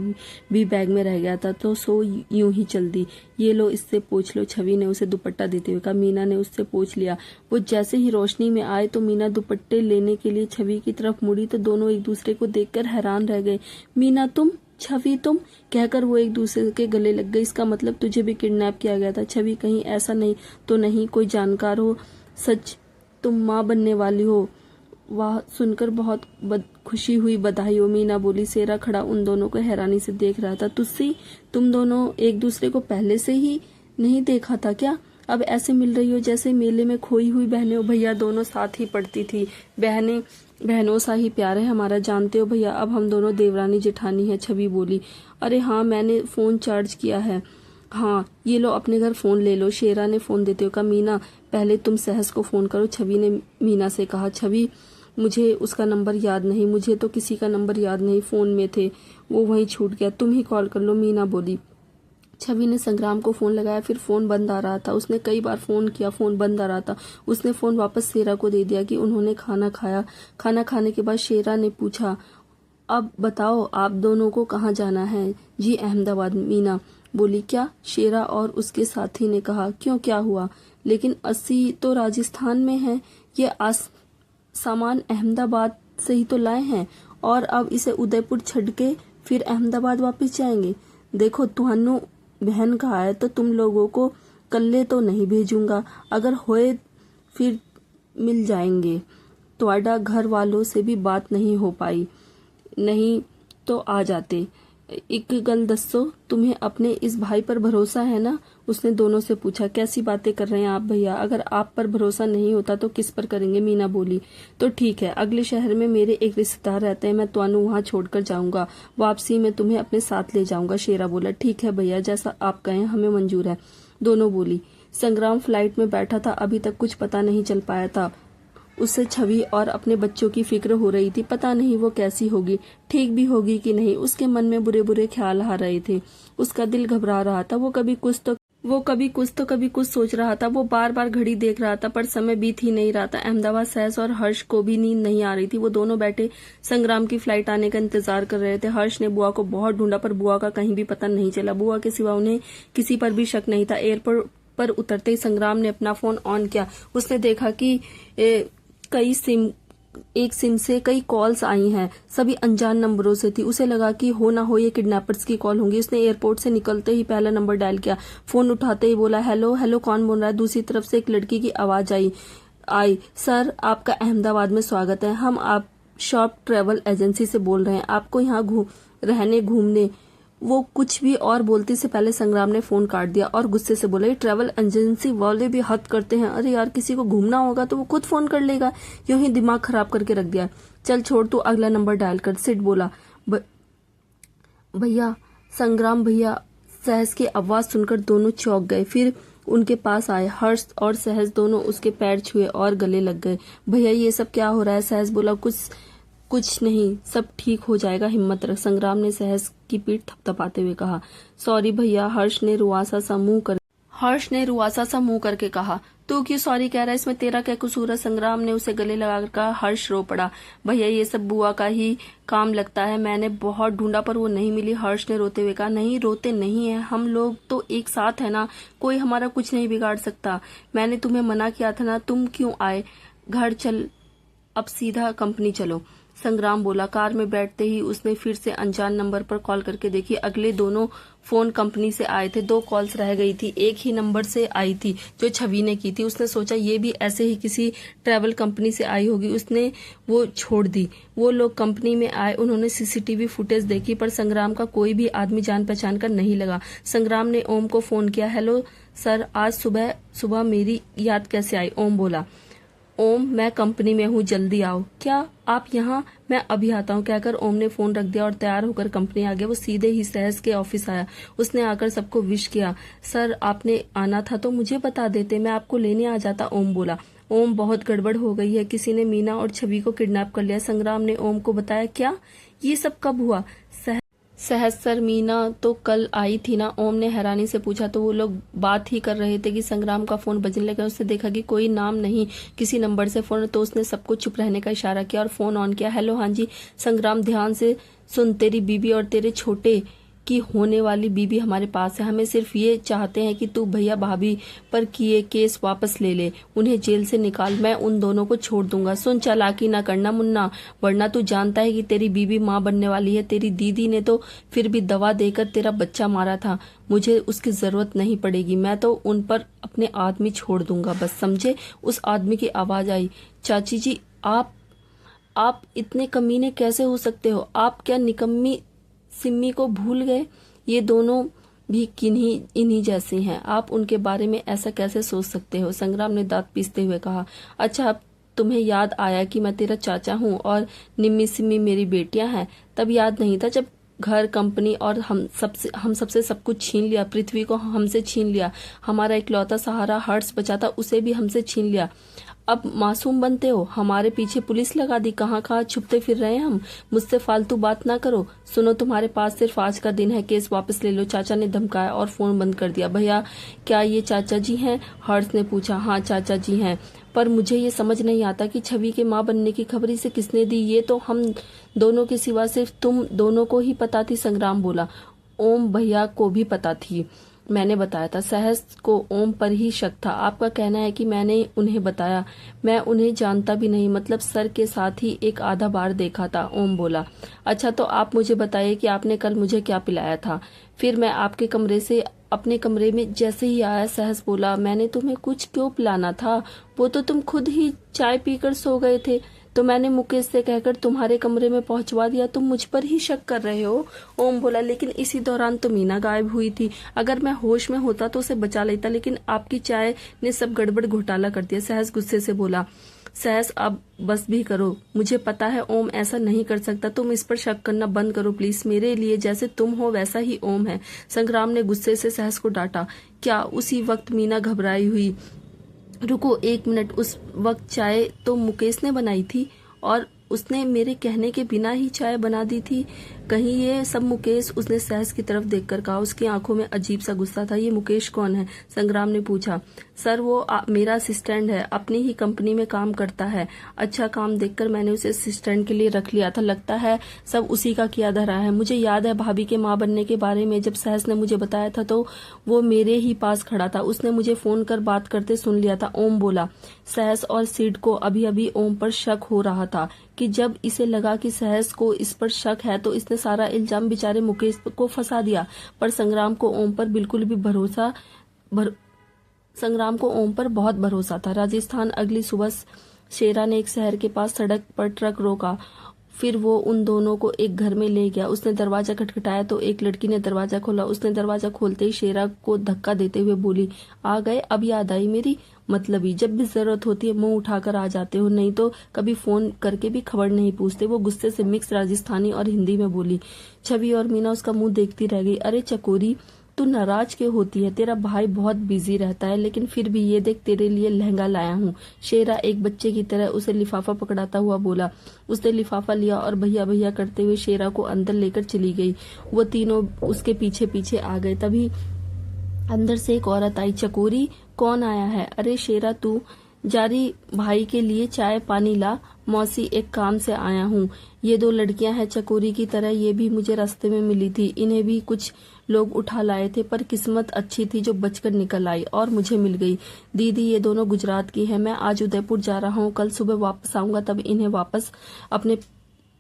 भी बैग में रह गया था, तो सो यूं ही चल दी। ये लो इससे पोंछ लो, छवि ने उसे दुपट्टा देते हुए कहा। मीना ने उससे पोंछ लिया। वो जैसे ही रोशनी में आए तो मीना दुपट्टे लेने के लिए छवि की तरफ मुड़ी तो दोनों एक दूसरे को देखकर हैरान रह गए। मीना तुम, छवि तुम, कहकर वो एक दूसरे के गले लग गई। इसका मतलब तुझे भी किडनैप किया गया था? छवि कहीं ऐसा नहीं तो नहीं कोई जानकार हो? सच तुम माँ बनने वाली हो? वाह, सुनकर बहुत खुशी हुई, बधाई हो। मीना बोली। सेरा खड़ा उन दोनों को हैरानी से देख रहा था। तुस्सी, तुम दोनों एक दूसरे को पहले से ही नहीं देखा था क्या? अब ऐसे मिल रही हो जैसे मेले में खोई हुई बहनें हो। भैया दोनों साथ ही पढ़ती थी, बहनों सा ही प्यार है हमारा, जानते हो भैया, अब हम दोनों देवरानी जेठानी है। छवि बोली, अरे हाँ मैंने फोन चार्ज किया है। हाँ ये लो अपने घर फोन ले लो, शेरा ने फोन देते हुए कहा। मीना पहले तुम सहस को फोन करो, छवि ने मीना से कहा। छवि मुझे उसका नंबर याद नहीं, मुझे तो किसी का नंबर याद नहीं, फोन में थे वो वहीं छूट गया, तुम ही कॉल कर लो, मीना बोली। छवि ने संग्राम को फोन लगाया, फिर फोन बंद आ रहा था। उसने कई बार फोन किया, फोन बंद आ रहा था। उसने फोन वापस शेरा को दे दिया कि उन्होंने खाना खाया। खाना खाने के बाद शेरा ने पूछा, अब बताओ आप दोनों को कहाँ जाना है? जी अहमदाबाद, मीना बोली। क्या? शेरा और उसके साथी ने कहा। क्यों, क्या हुआ? लेकिन अस्सी तो राजस्थान में है, ये सामान अहमदाबाद से ही तो लाए हैं और अब इसे उदयपुर छड़ के फिर अहमदाबाद वापस जाएंगे। देखो तुहानू बहन कहा है तो तुम लोगों को कल्ले तो नहीं भेजूंगा, अगर होए फिर मिल जाएंगे। त्वाडा घर वालों से भी बात नहीं हो पाई, नहीं तो आ जाते। एक गल दसो, तुम्हें अपने इस भाई पर भरोसा है ना? उसने दोनों से पूछा। कैसी बातें कर रहे हैं आप भैया, अगर आप पर भरोसा नहीं होता तो किस पर करेंगे? मीना बोली। तो ठीक है, अगले शहर में मेरे एक रिश्तेदार रहते हैं, मैं तुहानू वहाँ छोड़कर जाऊंगा, वापसी में तुम्हें अपने साथ ले जाऊंगा। शेरा बोला। ठीक है भैया, जैसा आप कहें हमें मंजूर है, दोनों बोली। संग्राम फ्लाइट में बैठा था, अभी तक कुछ पता नहीं चल पाया था। उससे छवि और अपने बच्चों की फिक्र हो रही थी। पता नहीं वो कैसी होगी, ठीक भी होगी कि नहीं। उसके मन में बुरे बुरे ख्याल आ रहे थे, उसका दिल घबरा रहा था। वो कभी कुछ तो कभी कुछ सोच रहा था। वो बार बार घड़ी देख रहा था पर समय बीत ही नहीं रहा था। अहमदाबाद सहस और हर्ष को भी नींद नहीं आ रही थी। वो दोनों बैठे संग्राम की फ्लाइट आने का इंतजार कर रहे थे। हर्ष ने बुआ को बहुत ढूंढा पर बुआ का कहीं भी पता नहीं चला। बुआ के सिवा उन्हें किसी पर भी शक नहीं था। एयरपोर्ट पर उतरते ही संग्राम ने अपना फोन ऑन किया। उसने देखा कि एक सिम से कई कॉल्स आई हैं, सभी अनजान नंबरों से थी। उसे लगा कि हो ना हो ये किडनैपर्स की कॉल होंगी। उसने एयरपोर्ट से निकलते ही पहला नंबर डायल किया। फोन उठाते ही बोला, हेलो हेलो, कौन बोल रहा है? दूसरी तरफ से एक लड़की की आवाज आई। सर आपका अहमदाबाद में स्वागत है, हम आप शॉप ट्रेवल एजेंसी से बोल रहे हैं, आपको यहाँ रहने घूमने। वो कुछ भी और बोलते से पहले संग्राम ने फोन काट दिया और गुस्से से बोला, ये ट्रैवल एजेंसी वाले भी हद करते हैं। अरे यार, किसी को घूमना होगा तो वो खुद फोन कर लेगा, यूं ही दिमाग खराब करके रख दिया। चल छोड़, तू अगला नंबर डायल कर, सिड बोला। भैया, संग्राम भैया। सहस की आवाज सुनकर दोनों चौंक गए। फिर उनके पास आए। हर्ष और सहस दोनों उसके पैर छुए और गले लग गए। भैया ये सब क्या हो रहा है? सहस बोला, कुछ नहीं, सब ठीक हो जाएगा, हिम्मत रख। संग्राम ने सहस की पीठ थपथपाते हुए कहा। सॉरी भैया, हर्ष ने रुआसा सा मुंह करके कहा। तू क्यों सॉरी कह रहा है? इसमें तेरा क्या कसूर है? संग्राम ने उसे गले लगाकर कहा। हर्ष रो पड़ा। भैया ये सब बुआ का ही काम लगता है, मैंने बहुत ढूंढा पर वो नहीं मिली। हर्ष ने रोते हुए कहा। नहीं, रोते नहीं है, हम लोग तो एक साथ है ना, कोई हमारा कुछ नहीं बिगाड़ सकता। मैंने तुम्हें मना किया था ना, तुम क्यों आए? घर चल, अब सीधा कंपनी चलो, संग्राम बोला। कार में बैठते ही उसने फिर से अनजान नंबर पर कॉल करके देखी। अगले दोनों फोन कंपनी से आए थे। 2 कॉल्स रह गई थी, एक ही नंबर से आई थी जो छवि ने की थी। उसने सोचा ये भी ऐसे ही किसी ट्रैवल कंपनी से आई होगी, उसने वो छोड़ दी। वो लोग कंपनी में आए, उन्होंने सीसीटीवी फुटेज देखी पर संग्राम का कोई भी आदमी जान पहचान कर नहीं लगा। संग्राम ने ओम को फोन किया। हेलो सर, आज सुबह मेरी याद कैसे आई? ओम बोला। ओम, मैं कंपनी में हूँ, जल्दी आओ। क्या आप यहाँ? मैं अभी आता हूँ, कहकर ओम ने फोन रख दिया और तैयार होकर कंपनी आ गया। वो सीधे ही सहस के ऑफिस आया। उसने आकर सबको विश किया। सर, आपने आना था तो मुझे बता देते, मैं आपको लेने आ जाता, ओम बोला। ओम, बहुत गड़बड़ हो गई है, किसी ने मीना और छवि को किडनैप कर लिया। संग्राम ने ओम को बताया। क्या? ये सब कब हुआ? सहस सर, मीना तो कल आई थी ना, ओम ने हैरानी से पूछा। तो वो लोग बात ही कर रहे थे कि संग्राम का फोन बजने लगा। उसने देखा कि कोई नाम नहीं, किसी नंबर से फोन, तो उसने सबको चुप रहने का इशारा किया और फोन ऑन किया। हेलो, हाँ जी। संग्राम, ध्यान से सुन, तेरी बीबी और तेरे छोटे की होने वाली बीबी हमारे पास है। हमें सिर्फ ये चाहते हैं कि तू भैया भाभी पर किए केस वापस ले ले, उन्हें जेल से निकाल, मैं उन दोनों को छोड़ दूंगा। सुन, चालाकी ना करना मुन्ना, वरना तू जानता है कि तेरी बीबी माँ बनने वाली है। तेरी दीदी ने तो फिर भी दवा देकर तेरा बच्चा मारा था, मुझे उसकी जरूरत नहीं पड़ेगी, मैं तो उन पर अपने आदमी छोड़ दूंगा, बस समझे? उस आदमी की आवाज आई। चाची जी, आप इतने कमीने कैसे हो सकते हो? आप क्या निकम्मी सिम्मी को भूल गए? ये दोनों भी इन्हीं जैसे हैं, आप उनके बारे में ऐसा कैसे सोच सकते हो? संग्राम ने दांत पीसते हुए कहा। अच्छा, अब तुम्हें याद आया कि मैं तेरा चाचा हूँ और निम्मी सिम्मी मेरी बेटियां हैं? तब याद नहीं था जब घर, कंपनी और हम सबसे सब कुछ छीन लिया, पृथ्वी को हमसे छीन लिया, हमारा इकलौता सहारा हर्ष बचा था, उसे भी हमसे छीन लिया। अब मासूम बनते हो? हमारे पीछे पुलिस लगा दी, कहाँ छुपते फिर रहे हम? मुझसे फालतू बात ना करो। सुनो, तुम्हारे पास सिर्फ आज का दिन है, केस वापस ले लो, चाचा ने धमकाया और फोन बंद कर दिया। भैया, क्या ये चाचा जी हैं? हर्ष ने पूछा। हाँ, चाचा जी हैं, पर मुझे ये समझ नहीं आता कि छवि के माँ बनने की खबर इसे किसने दी? ये तो हम दोनों के सिवा सिर्फ तुम दोनों को ही पता थी, संग्राम बोला। ओम भैया को भी पता थी, मैंने बताया था। सहस को ओम पर ही शक था। आपका कहना है कि मैंने उन्हें बताया? मैं उन्हें जानता भी नहीं, मतलब सर के साथ ही एक आधा बार देखा था, ओम बोला। अच्छा, तो आप मुझे बताइए कि आपने कल मुझे क्या पिलाया था? फिर मैं आपके कमरे से अपने कमरे में जैसे ही आया, सहस बोला, मैंने तुम्हें कुछ क्यों पिलाना था? वो तो तुम खुद ही चाय पीकर सो गए थे, तो मैंने मुकेश से कहकर तुम्हारे कमरे में पहुंचवा दिया। तुम मुझ पर ही शक कर रहे हो, ओम बोला। लेकिन इसी दौरान तो मीना गायब हुई थी, अगर मैं होश में होता तो उसे बचा लेता, लेकिन आपकी चाय ने सब गड़बड़ घोटाला कर दिया, सहस गुस्से से बोला। सहस, अब बस भी करो, मुझे पता है ओम ऐसा नहीं कर सकता, तुम इस पर शक करना बंद करो प्लीज। मेरे लिए जैसे तुम हो वैसा ही ओम है, संग्राम ने गुस्से से सहस को डांटा। क्या? उसी वक्त मीना घबराई हुई, रुको 1 मिनट, उस वक्त चाय तो मुकेश ने बनाई थी और उसने मेरे कहने के बिना ही चाय बना दी थी। कहीं ये सब मुकेश? उसने सहस की तरफ देखकर कहा। उसकी आंखों में अजीब सा गुस्सा था। ये मुकेश कौन है? संग्राम ने पूछा। सर, वो मेरा असिस्टेंट है, अपनी ही कंपनी में काम करता है। अच्छा काम देखकर मैंने उसे असिस्टेंट के लिए रख लिया था, लगता है सब उसी का किया धरा है। मुझे याद है भाभी के माँ बनने के बारे में जब सहस ने मुझे बताया था तो वो मेरे ही पास खड़ा था, उसने मुझे फोन कर बात करते सुन लिया था, ओम बोला। सहस और सिड को अभी अभी ओम पर शक हो रहा था कि जब इसे लगा कि सहस को इस पर शक है तो इसने सारा इल्जाम बेचारे मुकेश को फंसा दिया। पर संग्राम को ओम पर बिल्कुल भी संग्राम को ओम पर बहुत भरोसा था। राजस्थान, अगली सुबह शेरा ने एक शहर के पास सड़क पर ट्रक रोका, फिर वो उन दोनों को एक घर में ले गया। उसने दरवाजा खटखटाया तो एक लड़की ने दरवाजा खोला। उसने दरवाजा खोलते ही शेरा को धक्का देते हुए बोली, आ गए? अब याद आई मेरी मतलबी, जब भी जरूरत होती है मुंह उठाकर आ जाते हो, नहीं तो कभी फोन करके भी खबर नहीं पूछते। वो गुस्से से मिक्स राजस्थानी और हिंदी में बोली। छवि और मीना उसका मुंह देखती रह गई। अरे चकोरी, तू नाराज क्यों होती है? तेरा भाई बहुत बिजी रहता है, लेकिन फिर भी ये देख तेरे लिए लहंगा लाया हूँ। शेरा एक बच्चे की तरह उसे लिफाफा पकड़ाता हुआ बोला। उसने लिफाफा लिया और भैया भैया करते हुए शेरा को अंदर लेकर चली गई। वो तीनों उसके पीछे पीछे आ गए। तभी अंदर से एक औरत आई। चकोरी, कौन आया है? अरे शेरा, तू जारी भाई के लिए चाय पानी ला। मौसी, एक काम से आया हूँ। ये दो लड़कियां हैं चकोरी की तरह, ये भी मुझे रास्ते में मिली थी। इन्हें भी कुछ लोग उठा लाए थे, पर किस्मत अच्छी थी जो बचकर निकल आई और मुझे मिल गई। दीदी, ये दोनों गुजरात की है। मैं आज उदयपुर जा रहा हूँ, कल सुबह वापस आऊंगा, तब इन्हें वापस अपने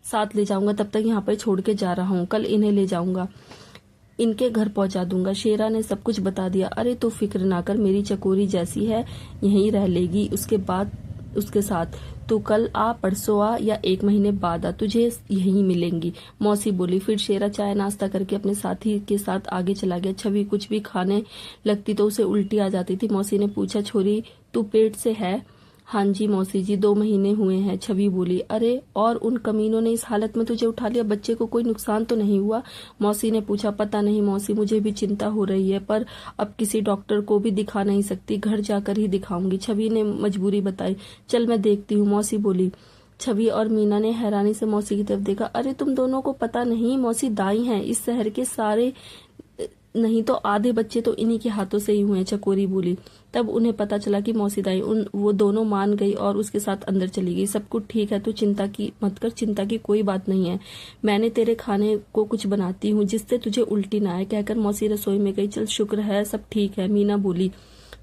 साथ ले जाऊंगा। तब तक यहाँ पर छोड़ के जा रहा हूँ, कल इन्हें ले जाऊंगा, इनके घर पहुंचा दूंगा। शेरा ने सब कुछ बता दिया। अरे तू फिक्र ना कर, मेरी चकोरी जैसी है यहीं रह लेगी। उसके बाद उसके साथ तू कल आ, परसों आ या 1 महीने बाद आ, तुझे यहीं मिलेंगी, मौसी बोली। फिर शेरा चाय नाश्ता करके अपने साथी के साथ आगे चला गया। छवि कुछ भी खाने लगती तो उसे उल्टी आ जाती थी। मौसी ने पूछा, छोरी तू पेट से है? हाँ जी मौसी जी, 2 महीने हुए हैं, छवि बोली। अरे और उन कमीनों ने इस हालत में तुझे उठा लिया, बच्चे को कोई नुकसान तो नहीं हुआ? मौसी ने पूछा। पता नहीं मौसी, मुझे भी चिंता हो रही है, पर अब किसी डॉक्टर को भी दिखा नहीं सकती, घर जाकर ही दिखाऊंगी, छवि ने मजबूरी बताई। चल मैं देखती हूँ, मौसी बोली। छवि और मीना ने हैरानी से मौसी की तरफ देखा। अरे तुम दोनों को पता नहीं, मौसी दाई हैं, इस शहर के सारे नहीं तो आधे बच्चे तो इन्हीं के हाथों से ही हुए हैं, चकोरी बोली। तब उन्हें पता चला कि मौसी दाई वो दोनों मान गई और उसके साथ अंदर चली गई। सब कुछ ठीक है, तू चिंता की मत कर, चिंता की कोई बात नहीं है। मैंने तेरे खाने को कुछ बनाती हूँ जिससे तुझे उल्टी ना आए, कहकर मौसी रसोई में गई। चल शुक्र है सब ठीक है, मीना बोली।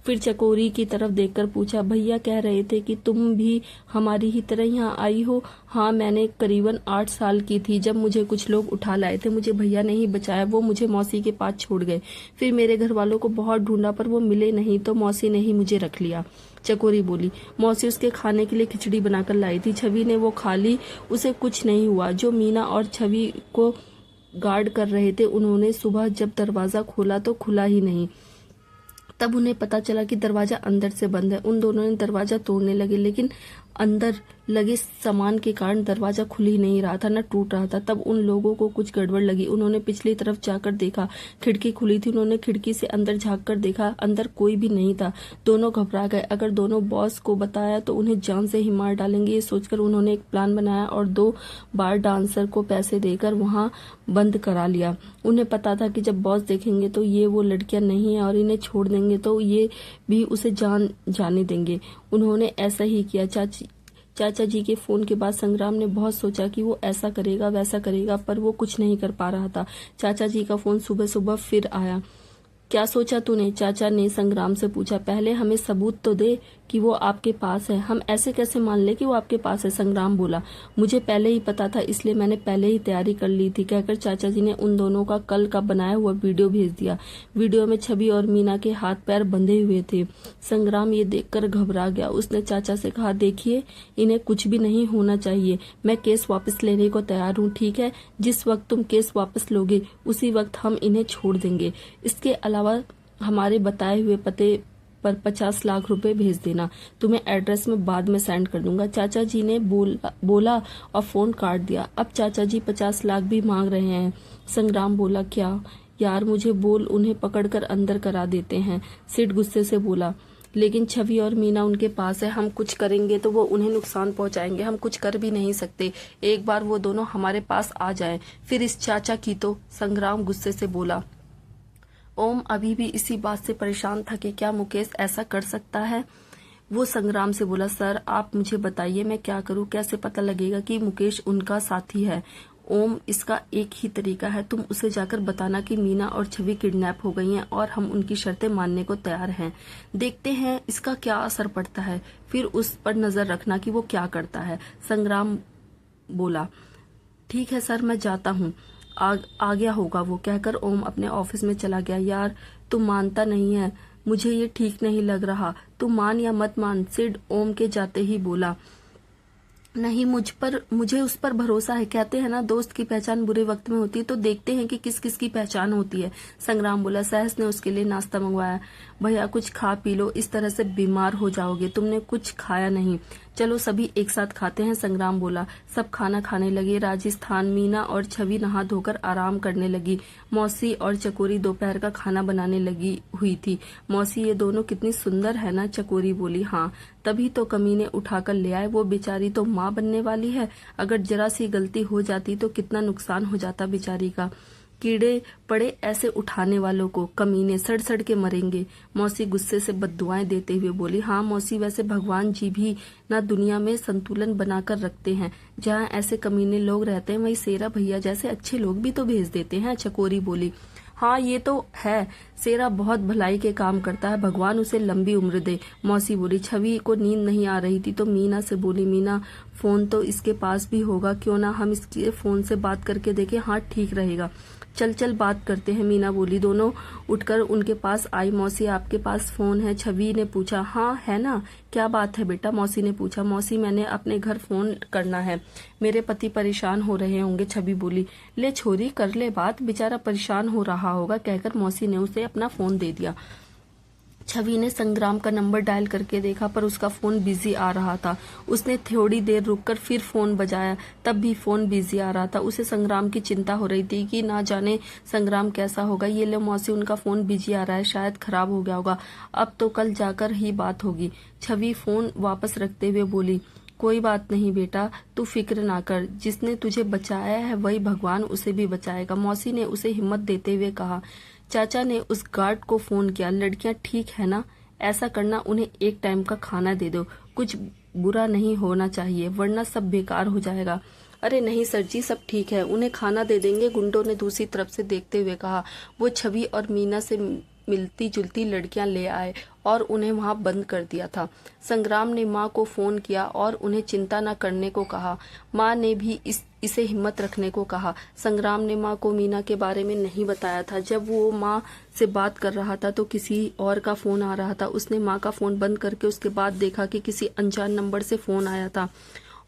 फिर चकोरी की तरफ देखकर पूछा, भैया कह रहे थे कि तुम भी हमारी ही तरह यहाँ आई हो? हाँ, मैंने करीबन 8 साल की थी जब मुझे कुछ लोग उठा लाए थे, मुझे भैया ने ही बचाया, वो मुझे मौसी के पास छोड़ गए। फिर मेरे घर वालों को बहुत ढूंढा पर वो मिले नहीं, तो मौसी ने ही मुझे रख लिया, चकोरी बोली। मौसी उसके खाने के लिए खिचड़ी बनाकर लाई थी, छवि ने वो खा ली, उसे कुछ नहीं हुआ। जो मीना और छवि को गार्ड कर रहे थे, उन्होंने सुबह जब दरवाजा खोला तो खुला ही नहीं। तब उन्हें पता चला कि दरवाजा अंदर से बंद है। उन दोनों ने दरवाजा तोड़ने लगे, लेकिन अंदर लगे सामान के कारण दरवाजा खुल ही नहीं रहा था, न टूट रहा था। तब उन लोगों को कुछ गड़बड़ लगी। उन्होंने पिछली तरफ जाकर देखा, खिड़की खुली थी। उन्होंने खिड़की से अंदर झांक कर देखा, अंदर कोई भी नहीं था। दोनों घबरा गए। अगर दोनों बॉस को बताया तो उन्हें जान से ही मार डालेंगे। ये सोचकर उन्होंने एक प्लान बनाया और 2 बार डांसर को पैसे देकर वहां बंद करा लिया। उन्हें पता था कि जब बॉस देखेंगे तो ये वो लड़कियां नहीं है और इन्हें छोड़ देंगे तो ये भी उसे जाने देंगे। उन्होंने ऐसा ही किया। चाचा जी के फोन के बाद संग्राम ने बहुत सोचा कि वो ऐसा करेगा वैसा करेगा, पर वो कुछ नहीं कर पा रहा था। चाचा जी का फोन सुबह सुबह फिर आया। क्या सोचा तूने? चाचा ने संग्राम से पूछा। पहले हमें सबूत तो दे कि वो आपके पास है, हम ऐसे कैसे मान ले कि वो आपके पास है, संग्राम बोला। मुझे पहले ही पता था, इसलिए मैंने पहले ही तैयारी कर ली थी, कहकर चाचा जी ने उन दोनों का कल का बनाया हुआ वीडियो भेज दिया। वीडियो में छवि और मीना के हाथ पैर बंधे हुए थे। संग्राम ये देखकर घबरा गया। उसने चाचा से कहा, देखिए इन्हें कुछ भी नहीं होना चाहिए, मैं केस वापस लेने को तैयार हूँ, ठीक है? जिस वक्त तुम केस वापस लोगे उसी वक्त हम इन्हें छोड़ देंगे। इसके अलावा हमारे बताए हुए पते पर 50 लाख रुपए भेज देना, तुम्हें एड्रेस में बाद में सेंड कर दूंगा। चाचा जी ने बोला और फोन काट दिया। अब चाचा जी 50 लाख भी मांग रहे हैं। संग्राम बोला, क्या यार, मुझे बोल, उन्हें पकड़कर अंदर करा देते हैं, सिड गुस्से से बोला। लेकिन छवि और मीना उनके पास है, हम कुछ करेंगे तो वो उन्हें नुकसान पहुंचाएंगे, हम कुछ कर भी नहीं सकते। एक बार वो दोनों हमारे पास आ जाएं, फिर इस चाचा की तो, संग्राम गुस्से से बोला। ओम अभी भी इसी बात से परेशान था कि क्या मुकेश ऐसा कर सकता है। वो संग्राम से बोला, सर आप मुझे बताइए मैं क्या करूं, कैसे पता लगेगा कि मुकेश उनका साथी है। ओम, इसका एक ही तरीका है, तुम उसे जाकर बताना कि मीना और छवि किडनैप हो गई हैं और हम उनकी शर्तें मानने को तैयार हैं। देखते हैं इसका क्या असर पड़ता है, फिर उस पर नजर रखना कि वो क्या करता है। संग्राम बोला, ठीक है सर, मैं जाता हूँ, आ गया होगा वो, कहकर ओम अपने ऑफिस में चला गया। यार तू मानता नहीं है, मुझे ये ठीक नहीं लग रहा, तू मान या मत मान, सिड ओम के जाते ही बोला। नहीं, मुझे उस पर भरोसा है, कहते हैं ना दोस्त की पहचान बुरे वक्त में होती है, तो देखते हैं कि किस किस की पहचान होती है। संग्राम बोला। सहस ने उसके लिए नाश्ता मंगवाया। भैया कुछ खा पी लो, इस तरह से बीमार हो जाओगे, तुमने कुछ खाया नहीं। चलो सभी एक साथ खाते हैं, संग्राम बोला। सब खाना खाने लगे। राजस्थान मीना और छवि नहा धोकर आराम करने लगी। मौसी और चकोरी दोपहर का खाना बनाने लगी हुई थी। मौसी, ये दोनों कितनी सुंदर है ना, चकोरी बोली। हाँ, तभी तो कमीने उठाकर ले आए, वो बेचारी तो माँ बनने वाली है। अगर जरा सी गलती हो जाती तो कितना नुकसान हो जाता बेचारी का। कीड़े पड़े ऐसे उठाने वालों को, कमीने सड़ सड़ के मरेंगे। मौसी गुस्से से बद्दुआएं देते हुए बोली। हाँ मौसी, वैसे भगवान जी भी ना दुनिया में संतुलन बनाकर रखते हैं। जहाँ ऐसे कमीने लोग रहते हैं वहीं शेरा भैया जैसे अच्छे लोग भी तो भेज देते हैं, चकोरी बोली। हाँ ये तो है, शेरा बहुत भलाई के काम करता है, भगवान उसे लंबी उम्र दे, मौसी बोली। छवि को नींद नहीं आ रही थी तो मीना से बोली, मीना फोन तो इसके पास भी होगा, क्यों ना हम इसके फोन से बात करके देखें। हाँ ठीक रहेगा, चल चल बात करते हैं, मीना बोली। दोनों उठकर उनके पास आई। मौसी, आपके पास फोन है? छवि ने पूछा। हाँ है ना, क्या बात है बेटा, मौसी ने पूछा। मौसी, मैंने अपने घर फोन करना है, मेरे पति परेशान हो रहे होंगे, छवि बोली। ले छोरी, कर ले बात, बेचारा परेशान हो रहा होगा, कहकर मौसी ने उसे अपना फोन दे दिया। छवि ने संग्राम का नंबर डायल करके देखा पर उसका फोन बिजी आ रहा था। उसने थोड़ी देर रुककर फिर फोन बजाया, तब भी फोन बिजी आ रहा था। उसे संग्राम की चिंता हो रही थी कि ना जाने संग्राम कैसा होगा। ये लो मौसी, उनका फोन बिजी आ रहा है, शायद खराब हो गया होगा, अब तो कल जाकर ही बात होगी। छवि फोन वापस रखते हुए बोली, कोई बात नहीं बेटा, तू फिक्र ना कर, जिसने तुझे बचाया है वही भगवान उसे भी बचाएगा, मौसी ने उसे हिम्मत देते हुए कहा। चाचा ने उस गार्ड को फोन किया, लड़कियां ठीक है ना, ऐसा करना, उन्हें एक टाइम का खाना दे दो, कुछ बुरा नहीं होना चाहिए वरना सब बेकार हो जाएगा। अरे नहीं सर जी, सब ठीक है, उन्हें खाना दे देंगे, गुंडों ने दूसरी तरफ से देखते हुए कहा। वो छवि और मीना से मिलती जुलती लड़कियां ले आए और उन्हें वहां बंद कर दिया था। संग्राम ने माँ को फोन किया और उन्हें चिंता न करने को कहा। माँ ने भी इसे हिम्मत रखने को कहा। संग्राम ने माँ को मीना के बारे में नहीं बताया था। जब वो माँ से बात कर रहा था तो किसी और का फोन आ रहा था। उसने माँ का फोन बंद करके उसके बाद देखा कि किसी अनजान नंबर से फोन आया था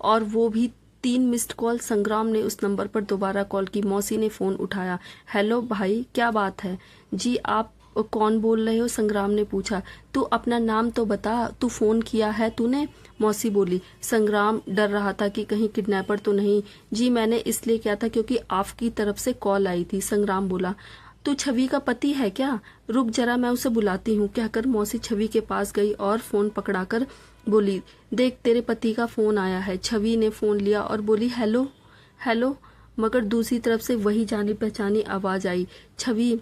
और वो भी 3 मिस्ड कॉल। संग्राम ने उस नंबर पर दोबारा कॉल की। मौसी ने फोन उठाया। हेलो भाई, क्या बात है? जी आप कौन बोल रहे हो? संग्राम ने पूछा। तू अपना नाम तो बता, तू फोन किया है तूने? मौसी बोली। संग्राम डर रहा था कि कहीं किडनैपर तो नहीं। जी मैंने इसलिए किया था क्योंकि आपकी तरफ से कॉल आई थी, संग्राम बोला। तू छवि का पति है क्या? रुक जरा, मैं उसे बुलाती हूँ, कहकर मौसी छवि के पास गई और फोन पकड़ाकर बोली, देख तेरे पति का फोन आया है। छवि ने फोन लिया और बोली, हेलो हेलो, मगर दूसरी तरफ से वही जानी पहचानी आवाज आई। छवि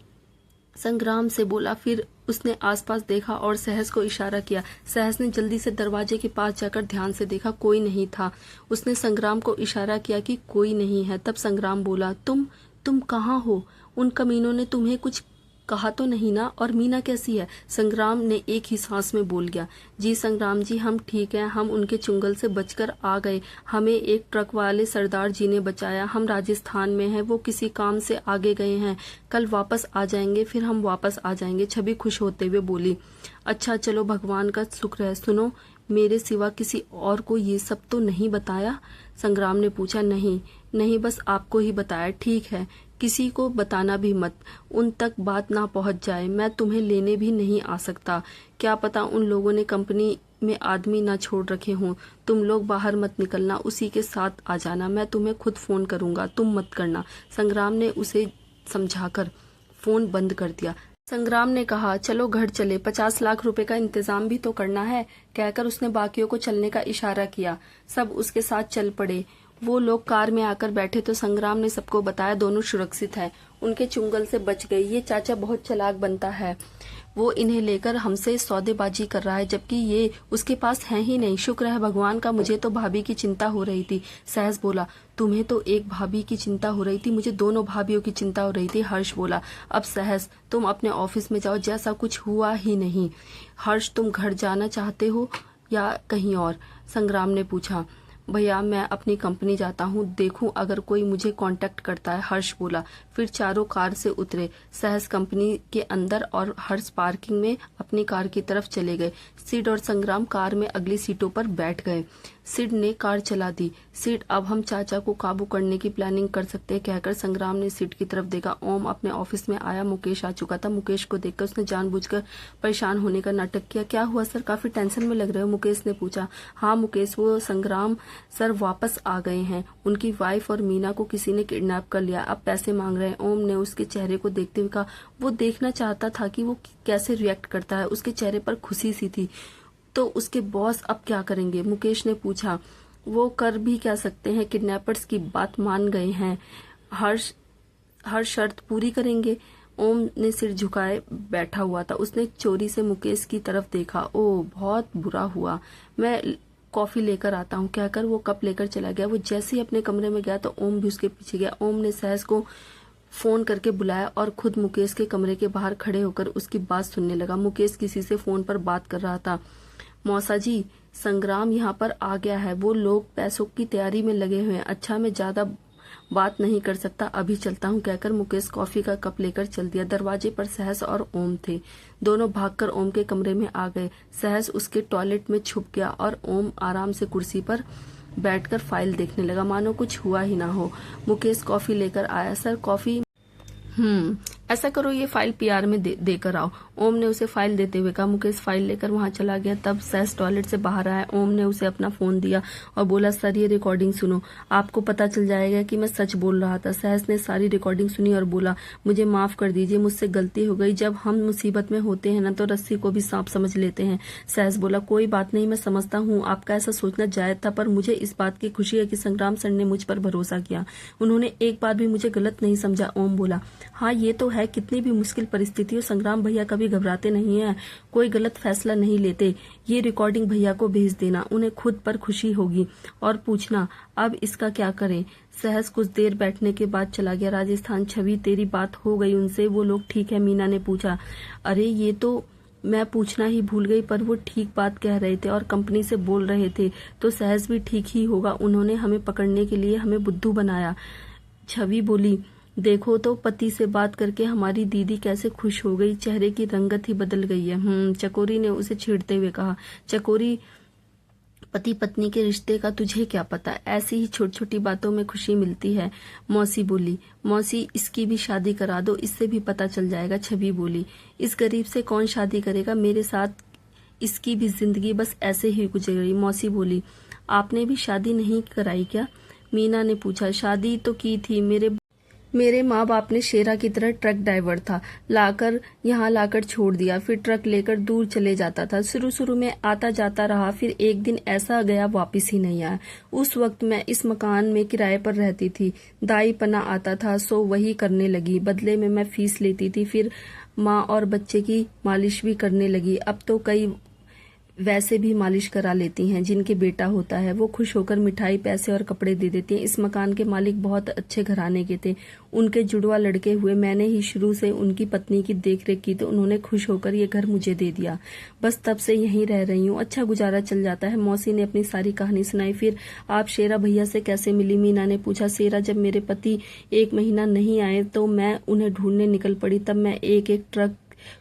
संग्राम से बोला। फिर उसने आसपास देखा और सहस को इशारा किया। सहस ने जल्दी से दरवाजे के पास जाकर ध्यान से देखा, कोई नहीं था। उसने संग्राम को इशारा किया कि कोई नहीं है। तब संग्राम बोला, तुम कहाँ हो? उन कमीनों ने तुम्हें कुछ कहा तो नहीं ना? और मीना कैसी है? संग्राम ने एक ही सांस में बोल गया। जी संग्राम जी, हम ठीक हैं, हम उनके चुंगल से बचकर आ गए, हमें एक ट्रक वाले सरदार जी ने बचाया, हम राजस्थान में हैं, वो किसी काम से आगे गए हैं, कल वापस आ जाएंगे, फिर हम वापस आ जाएंगे। छवि खुश होते हुए बोली। अच्छा चलो, भगवान का शुक्र है। सुनो, मेरे सिवा किसी और को ये सब तो नहीं बताया? संग्राम ने पूछा। नहीं, बस आपको ही बताया। ठीक है, किसी को बताना भी मत, उन तक बात ना पहुंच जाए। मैं तुम्हें लेने भी नहीं आ सकता, क्या पता उन लोगों ने कंपनी में आदमी ना छोड़ रखे हों। तुम लोग बाहर मत निकलना, उसी के साथ आ जाना, मैं तुम्हें खुद फोन करूंगा, तुम मत करना। संग्राम ने उसे समझाकर फोन बंद कर दिया। संग्राम ने कहा, चलो घर चले, 50 लाख रुपए का इंतजाम भी तो करना है, कहकर उसने बाकियों को चलने का इशारा किया। सब उसके साथ चल पड़े। वो लोग कार में आकर बैठे तो संग्राम ने सबको बताया, दोनों सुरक्षित हैं, उनके चुंगल से बच गए। ये चाचा बहुत चालाक बनता है, वो इन्हें लेकर हमसे सौदेबाजी कर रहा है, जबकि ये उसके पास है ही नहीं। शुक्र है भगवान का, मुझे तो भाभी की चिंता हो रही थी। सहस बोला। तुम्हें तो एक भाभी की चिंता हो रही थी, मुझे दोनों भाभीयों की चिंता हो रही थी। हर्ष बोला। अब सहस, तुम अपने ऑफिस में जाओ, जैसा कुछ हुआ ही नहीं। हर्ष, तुम घर जाना चाहते हो या कहीं और? संग्राम ने पूछा। भैया मैं अपनी कंपनी जाता हूँ, देखूं अगर कोई मुझे कांटेक्ट करता है, हर्ष बोला। फिर चारों कार से उतरे। सहस कंपनी के अंदर और हर्ष पार्किंग में अपनी कार की तरफ चले गए। सिड और संग्राम कार में अगली सीटों पर बैठ गए। सिड ने कार चला दी। सिड, अब हम चाचा को काबू करने की प्लानिंग कर सकते हैं, कहकर संग्राम ने सिड की तरफ देखा। ओम अपने ऑफिस में आया। मुकेश आ चुका था। मुकेश को देखकर उसने जानबूझकर परेशान होने का नाटक किया। क्या हुआ सर, काफी टेंशन में लग रहे हो, मुकेश ने पूछा। हाँ मुकेश, वो संग्राम सर वापस आ गए हैं। उनकी वाइफ और मीना को किसी ने किडनैप कर लिया, अब पैसे मांग रहे हैं। ओम ने उसके चेहरे को देखते हुए कहा। वो देखना चाहता था कि वो कैसे रिएक्ट करता है। उसके चेहरे पर खुशी सी थी। तो उसके बॉस अब क्या करेंगे, मुकेश ने पूछा। वो कर भी क्या सकते हैं, किडनैपर्स की बात मान गए हैं, हर शर्त पूरी करेंगे। ओम ने सिर झुकाए बैठा हुआ था। उसने चोरी से मुकेश की तरफ देखा। ओ, बहुत बुरा हुआ, मैं कॉफी लेकर आता हूँ, कहकर वो कप लेकर चला गया। वो जैसे ही अपने कमरे में गया तो ओम भी उसके पीछे गया। ओम ने सहस को फोन करके बुलाया और खुद मुकेश के कमरे के बाहर खड़े होकर उसकी बात सुनने लगा। मुकेश किसी से फोन पर बात कर रहा था। मौसा जी, संग्राम यहाँ पर आ गया है, वो लोग पैसों की तैयारी में लगे हुए हैं। अच्छा, मैं ज्यादा बात नहीं कर सकता, अभी चलता हूँ, कहकर मुकेश कॉफी का कप लेकर चल दिया। दरवाजे पर सहस और ओम थे। दोनों भागकर ओम के कमरे में आ गए। सहस उसके टॉयलेट में छुप गया और ओम आराम से कुर्सी पर बैठकर फाइल देखने लगा, मानो कुछ हुआ ही ना हो। मुकेश कॉफी लेकर आया। Sir coffee. ऐसा करो, ये फाइल पीआर में देकर आओ। ओम ने उसे फाइल देते हुए कहा। मुकेश फाइल लेकर वहां चला गया। तब सहस टॉयलेट से बाहर आया। ओम ने उसे अपना फोन दिया और बोला, सर ये रिकॉर्डिंग सुनो, आपको पता चल जाएगा कि मैं सच बोल रहा था। सहस ने सारी रिकॉर्डिंग सुनी और बोला, मुझे माफ कर दीजिए, मुझसे गलती हो गई। जब हम मुसीबत में होते हैं ना तो रस्सी को भी सांप समझ लेते हैं। सहस बोला, कोई बात नहीं, मैं समझता हूँ आपका ऐसा सोचना जायज था, पर मुझे इस बात की खुशी है कि संग्राम सर ने मुझ पर भरोसा किया। उन्होंने एक बार भी मुझे गलत नहीं समझा। ओम बोला, हाँ ये तो है, कितनी भी मुश्किल परिस्थितियों संग्राम भैया कभी घबराते नहीं है, कोई गलत फैसला नहीं लेते। ये रिकॉर्डिंग भैया को भेज देना, उन्हें खुद पर खुशी होगी। और पूछना अब इसका क्या करें। सहस कुछ देर बैठने के बाद चला गया। राजस्थान, छवि तेरी बात हो गई उनसे, वो लोग ठीक है, मीना ने पूछा। अरे ये तो मैं पूछना ही भूल गई, पर वो ठीक बात कह रहे थे और कंपनी से बोल रहे थे, तो सहस भी ठीक ही होगा। उन्होंने हमें पकड़ने के लिए हमें बुद्धू बनाया। छवि बोली, देखो तो पति से बात करके हमारी दीदी कैसे खुश हो गई, चेहरे की रंगत ही बदल गई है। चकोरी ने उसे छेड़ते हुए कहा। चकोरी, पति पत्नी के रिश्ते का तुझे क्या पता, ऐसी ही छोटी छोटी बातों में खुशी मिलती है। मौसी बोली, मौसी इसकी भी शादी करा दो, इससे भी पता चल जाएगा। छवि बोली, इस गरीब से कौन शादी करेगा, मेरे साथ इसकी भी जिंदगी बस ऐसे ही गुजर गई। मौसी बोली, आपने भी शादी नहीं कराई क्या, मीना ने पूछा। शादी तो की थी, मेरे माँ बाप ने शेरा की तरह ट्रक ड्राइवर था, यहाँ लाकर छोड़ दिया, फिर ट्रक लेकर दूर चले जाता था। शुरू में आता जाता रहा, फिर एक दिन ऐसा गया वापस ही नहीं आया। उस वक्त मैं इस मकान में किराए पर रहती थी। दाई पना आता था सो वही करने लगी, बदले में मैं फीस लेती थी। फिर माँ और बच्चे की मालिश भी करने लगी। अब तो कई वैसे भी मालिश करा लेती हैं, जिनके बेटा होता है वो खुश होकर मिठाई, पैसे और कपड़े दे देती हैं। इस मकान के मालिक बहुत अच्छे घराने के थे, उनके जुड़वा लड़के हुए। मैंने ही शुरू से उनकी पत्नी की देखरेख की तो उन्होंने खुश होकर ये घर मुझे दे दिया। बस तब से यहीं रह रही हूँ, अच्छा गुजारा चल जाता है। मौसी ने अपनी सारी कहानी सुनाई। फिर आप शेरा भैया से कैसे मिली, मीना ने पूछा। शेरा, जब मेरे पति 1 महीना नहीं आए तो मैं उन्हें ढूंढने निकल पड़ी। तब मैं एक एक ट्रक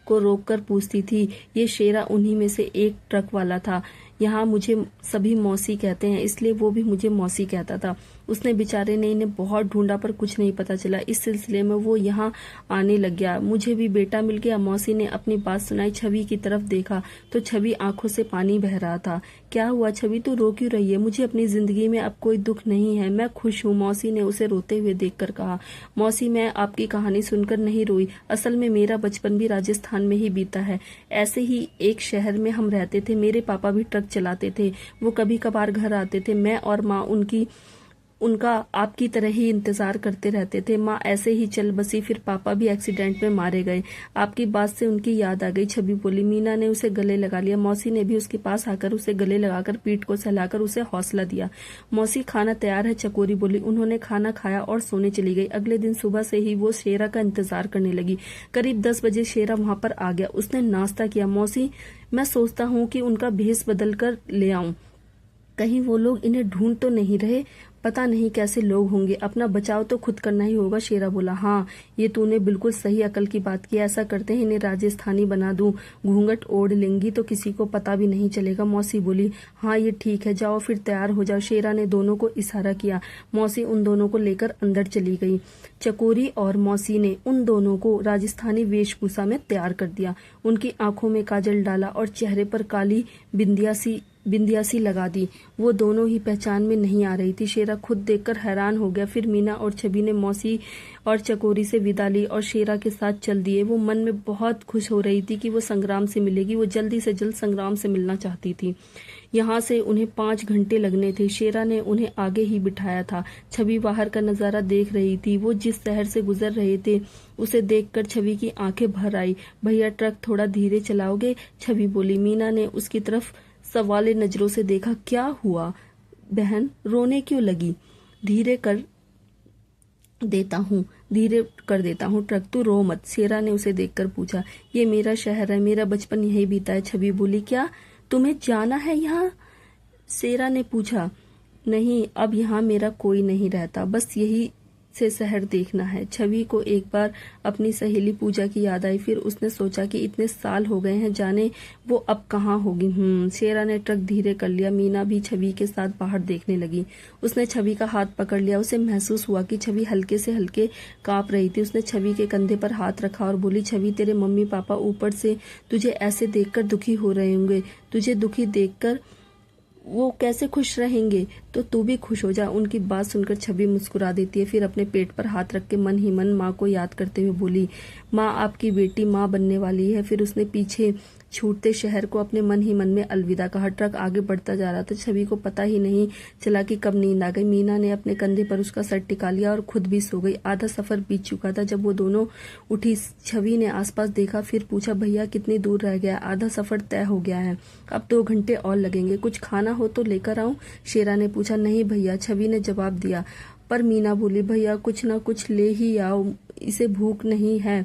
को रोककर पूछती थी। ये शेरा उन्हीं में से एक ट्रक वाला था। यहाँ मुझे सभी मौसी कहते हैं, इसलिए वो भी मुझे मौसी कहता था। उसने बेचारे ने इन्हें बहुत ढूंढा पर कुछ नहीं पता चला। इस सिलसिले में वो यहाँ आने लग गया। मुझे भी बेटा मिल गया। मौसी ने अपनी बात सुनाई। छवि की तरफ देखा तो छवि आंखों से पानी बह रहा था। क्या हुआ छवि, तू रो क्यों रही है? मुझे अपनी जिंदगी में अब कोई दुख नहीं है, मैं खुश हूँ, मौसी ने उसे रोते हुए देखकर कहा। मौसी, मैं आपकी कहानी सुनकर नहीं रोई, असल में मेरा बचपन भी राजस्थान में ही बीता है। ऐसे ही एक शहर में हम रहते थे। मेरे पापा भी ट्रक चलाते थे। वो कभी कभार घर आते थे। मैं और माँ उनका आपकी तरह ही इंतजार करते रहते थे। माँ ऐसे ही चल बसी, फिर पापा भी एक्सीडेंट में मारे गए। आपकी बात से उनकी याद आ गई, छवि बोली। मीना ने उसे गले लगा लिया। मौसी ने भी उसके पास आकर उसे गले लगाकर पीठ को सहलाकर उसे हौसला दिया। मौसी, खाना तैयार है, चकोरी बोली। उन्होंने खाना खाया और सोने चली गई। अगले दिन सुबह से ही वो शेरा का इंतजार करने लगी। करीब 10 बजे शेरा वहां पर आ गया। उसने नाश्ता किया। मौसी, मैं सोचता हूँ कि उनका भेष बदल कर ले आऊं, कहीं वो लोग इन्हें ढूंढ तो नहीं रहे। पता नहीं कैसे लोग होंगे, अपना बचाव तो खुद करना ही होगा। शेरा बोला, हाँ ये तूने बिल्कुल सही अकल की बात की, ऐसा करते हैं इन्हें राजस्थानी बना दूं, घूंघट ओढ़ लेंगी तो किसी को पता भी नहीं चलेगा। मौसी बोली, हाँ ये ठीक है, जाओ फिर तैयार हो जाओ। शेरा ने दोनों को इशारा किया। मौसी उन दोनों को लेकर अंदर चली गई। चकोरी और मौसी ने उन दोनों को राजस्थानी वेशभूषा में तैयार कर दिया। उनकी आंखों में काजल डाला और चेहरे पर काली बिंदिया सी लगा दी। वो दोनों ही पहचान में नहीं आ रही थी। शेरा खुद देखकर हैरान हो गया। फिर मीना और छवि ने मौसी और चकोरी से विदा ली और शेरा के साथ चल दिए। वो मन में बहुत खुश हो रही थी कि वो संग्राम से मिलेगी। वो जल्दी से जल्द संग्राम से मिलना चाहती थी। यहाँ से उन्हें 5 घंटे लगने थे। शेरा ने उन्हें आगे ही बिठाया था। छवि बाहर का नजारा देख रही थी। वो जिस शहर से गुजर रहे थे उसे देखकर छवि की आंखें भर आई। भैया ट्रक थोड़ा धीरे चलाओगे? छवि बोली। मीना ने उसकी तरफ सवाले नजरों से देखा। क्या हुआ बहन, रोने क्यों लगी? धीरे कर देता हूँ ट्रक, तू रो मत। शेरा ने उसे देखकर पूछा। ये मेरा शहर है, मेरा बचपन यही बीता है। छवि बोली। क्या तुम्हें जाना है यहाँ? शेरा ने पूछा। नहीं, अब यहाँ मेरा कोई नहीं रहता, बस यही से शहर देखना है। छवि को एक बार अपनी सहेली पूजा की याद आई। फिर उसने सोचा कि इतने साल हो गए हैं, जाने वो अब कहाँ होगी। शेरा ने ट्रक धीरे कर लिया। मीना भी छवि के साथ बाहर देखने लगी। उसने छवि का हाथ पकड़ लिया। उसे महसूस हुआ कि छवि हल्के से हल्के कांप रही थी। उसने छवि के कंधे पर हाथ रखा और बोली, छवि तेरे मम्मी पापा ऊपर से तुझे ऐसे देखकर दुखी हो रहे होंगे। तुझे दुखी देखकर वो कैसे खुश रहेंगे, तो तू भी खुश हो जा। उनकी बात सुनकर छवि मुस्कुरा देती है। फिर अपने पेट पर हाथ रख के मन ही मन माँ को याद करते हुए बोली, माँ आपकी बेटी माँ बनने वाली है। फिर उसने पीछे छूटते शहर को अपने मन ही मन में अलविदा कहा। ट्रक आगे बढ़ता जा रहा था। छवि को पता ही नहीं चला कि कब नींद आ गई। मीना ने अपने कंधे पर उसका सर टिका लिया और खुद भी सो गई। आधा सफर बीत चुका था जब वो दोनों उठी। छवि ने आसपास देखा, फिर पूछा, भैया कितनी दूर रह गया? आधा सफर तय हो गया है, अब 2 घंटे और लगेंगे। कुछ खाना हो तो लेकर आऊं? शेरा ने पूछा। नहीं भैया, छवि ने जवाब दिया। पर मीना बोली, भैया कुछ ना कुछ ले ही आओ, इसे भूख नहीं है।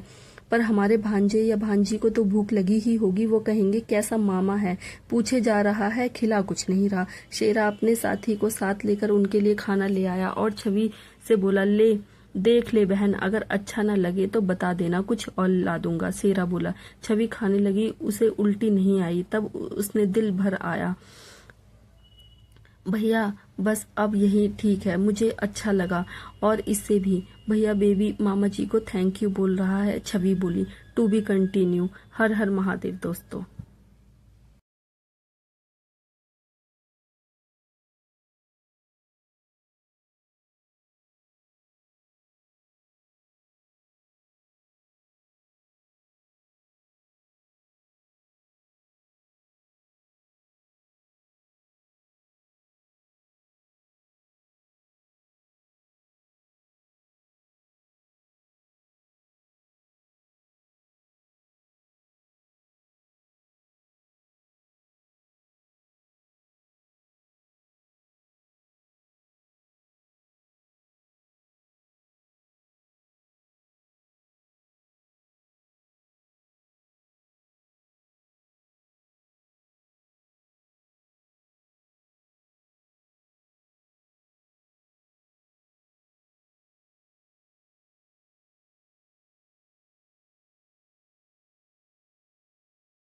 पर हमारे भांजे या भांजी को तो भूख लगी ही होगी। वो कहेंगे कैसा मामा है, पूछे जा रहा है, खिला कुछ नहीं रहा। शेरा अपने साथी को साथ लेकर उनके लिए खाना ले आया और छवि से बोला, ले देख ले बहन, अगर अच्छा ना लगे तो बता देना, कुछ और ला दूंगा। शेरा बोला। छवि खाने लगी। उसे उल्टी नहीं आई। तब उसने दिल भर आया, भैया बस अब यही ठीक है, मुझे अच्छा लगा और इससे भी। भैया बेबी मामा जी को थैंक यू बोल रहा है। छवि बोली। To be continue. Har Har Mahadev दोस्तों।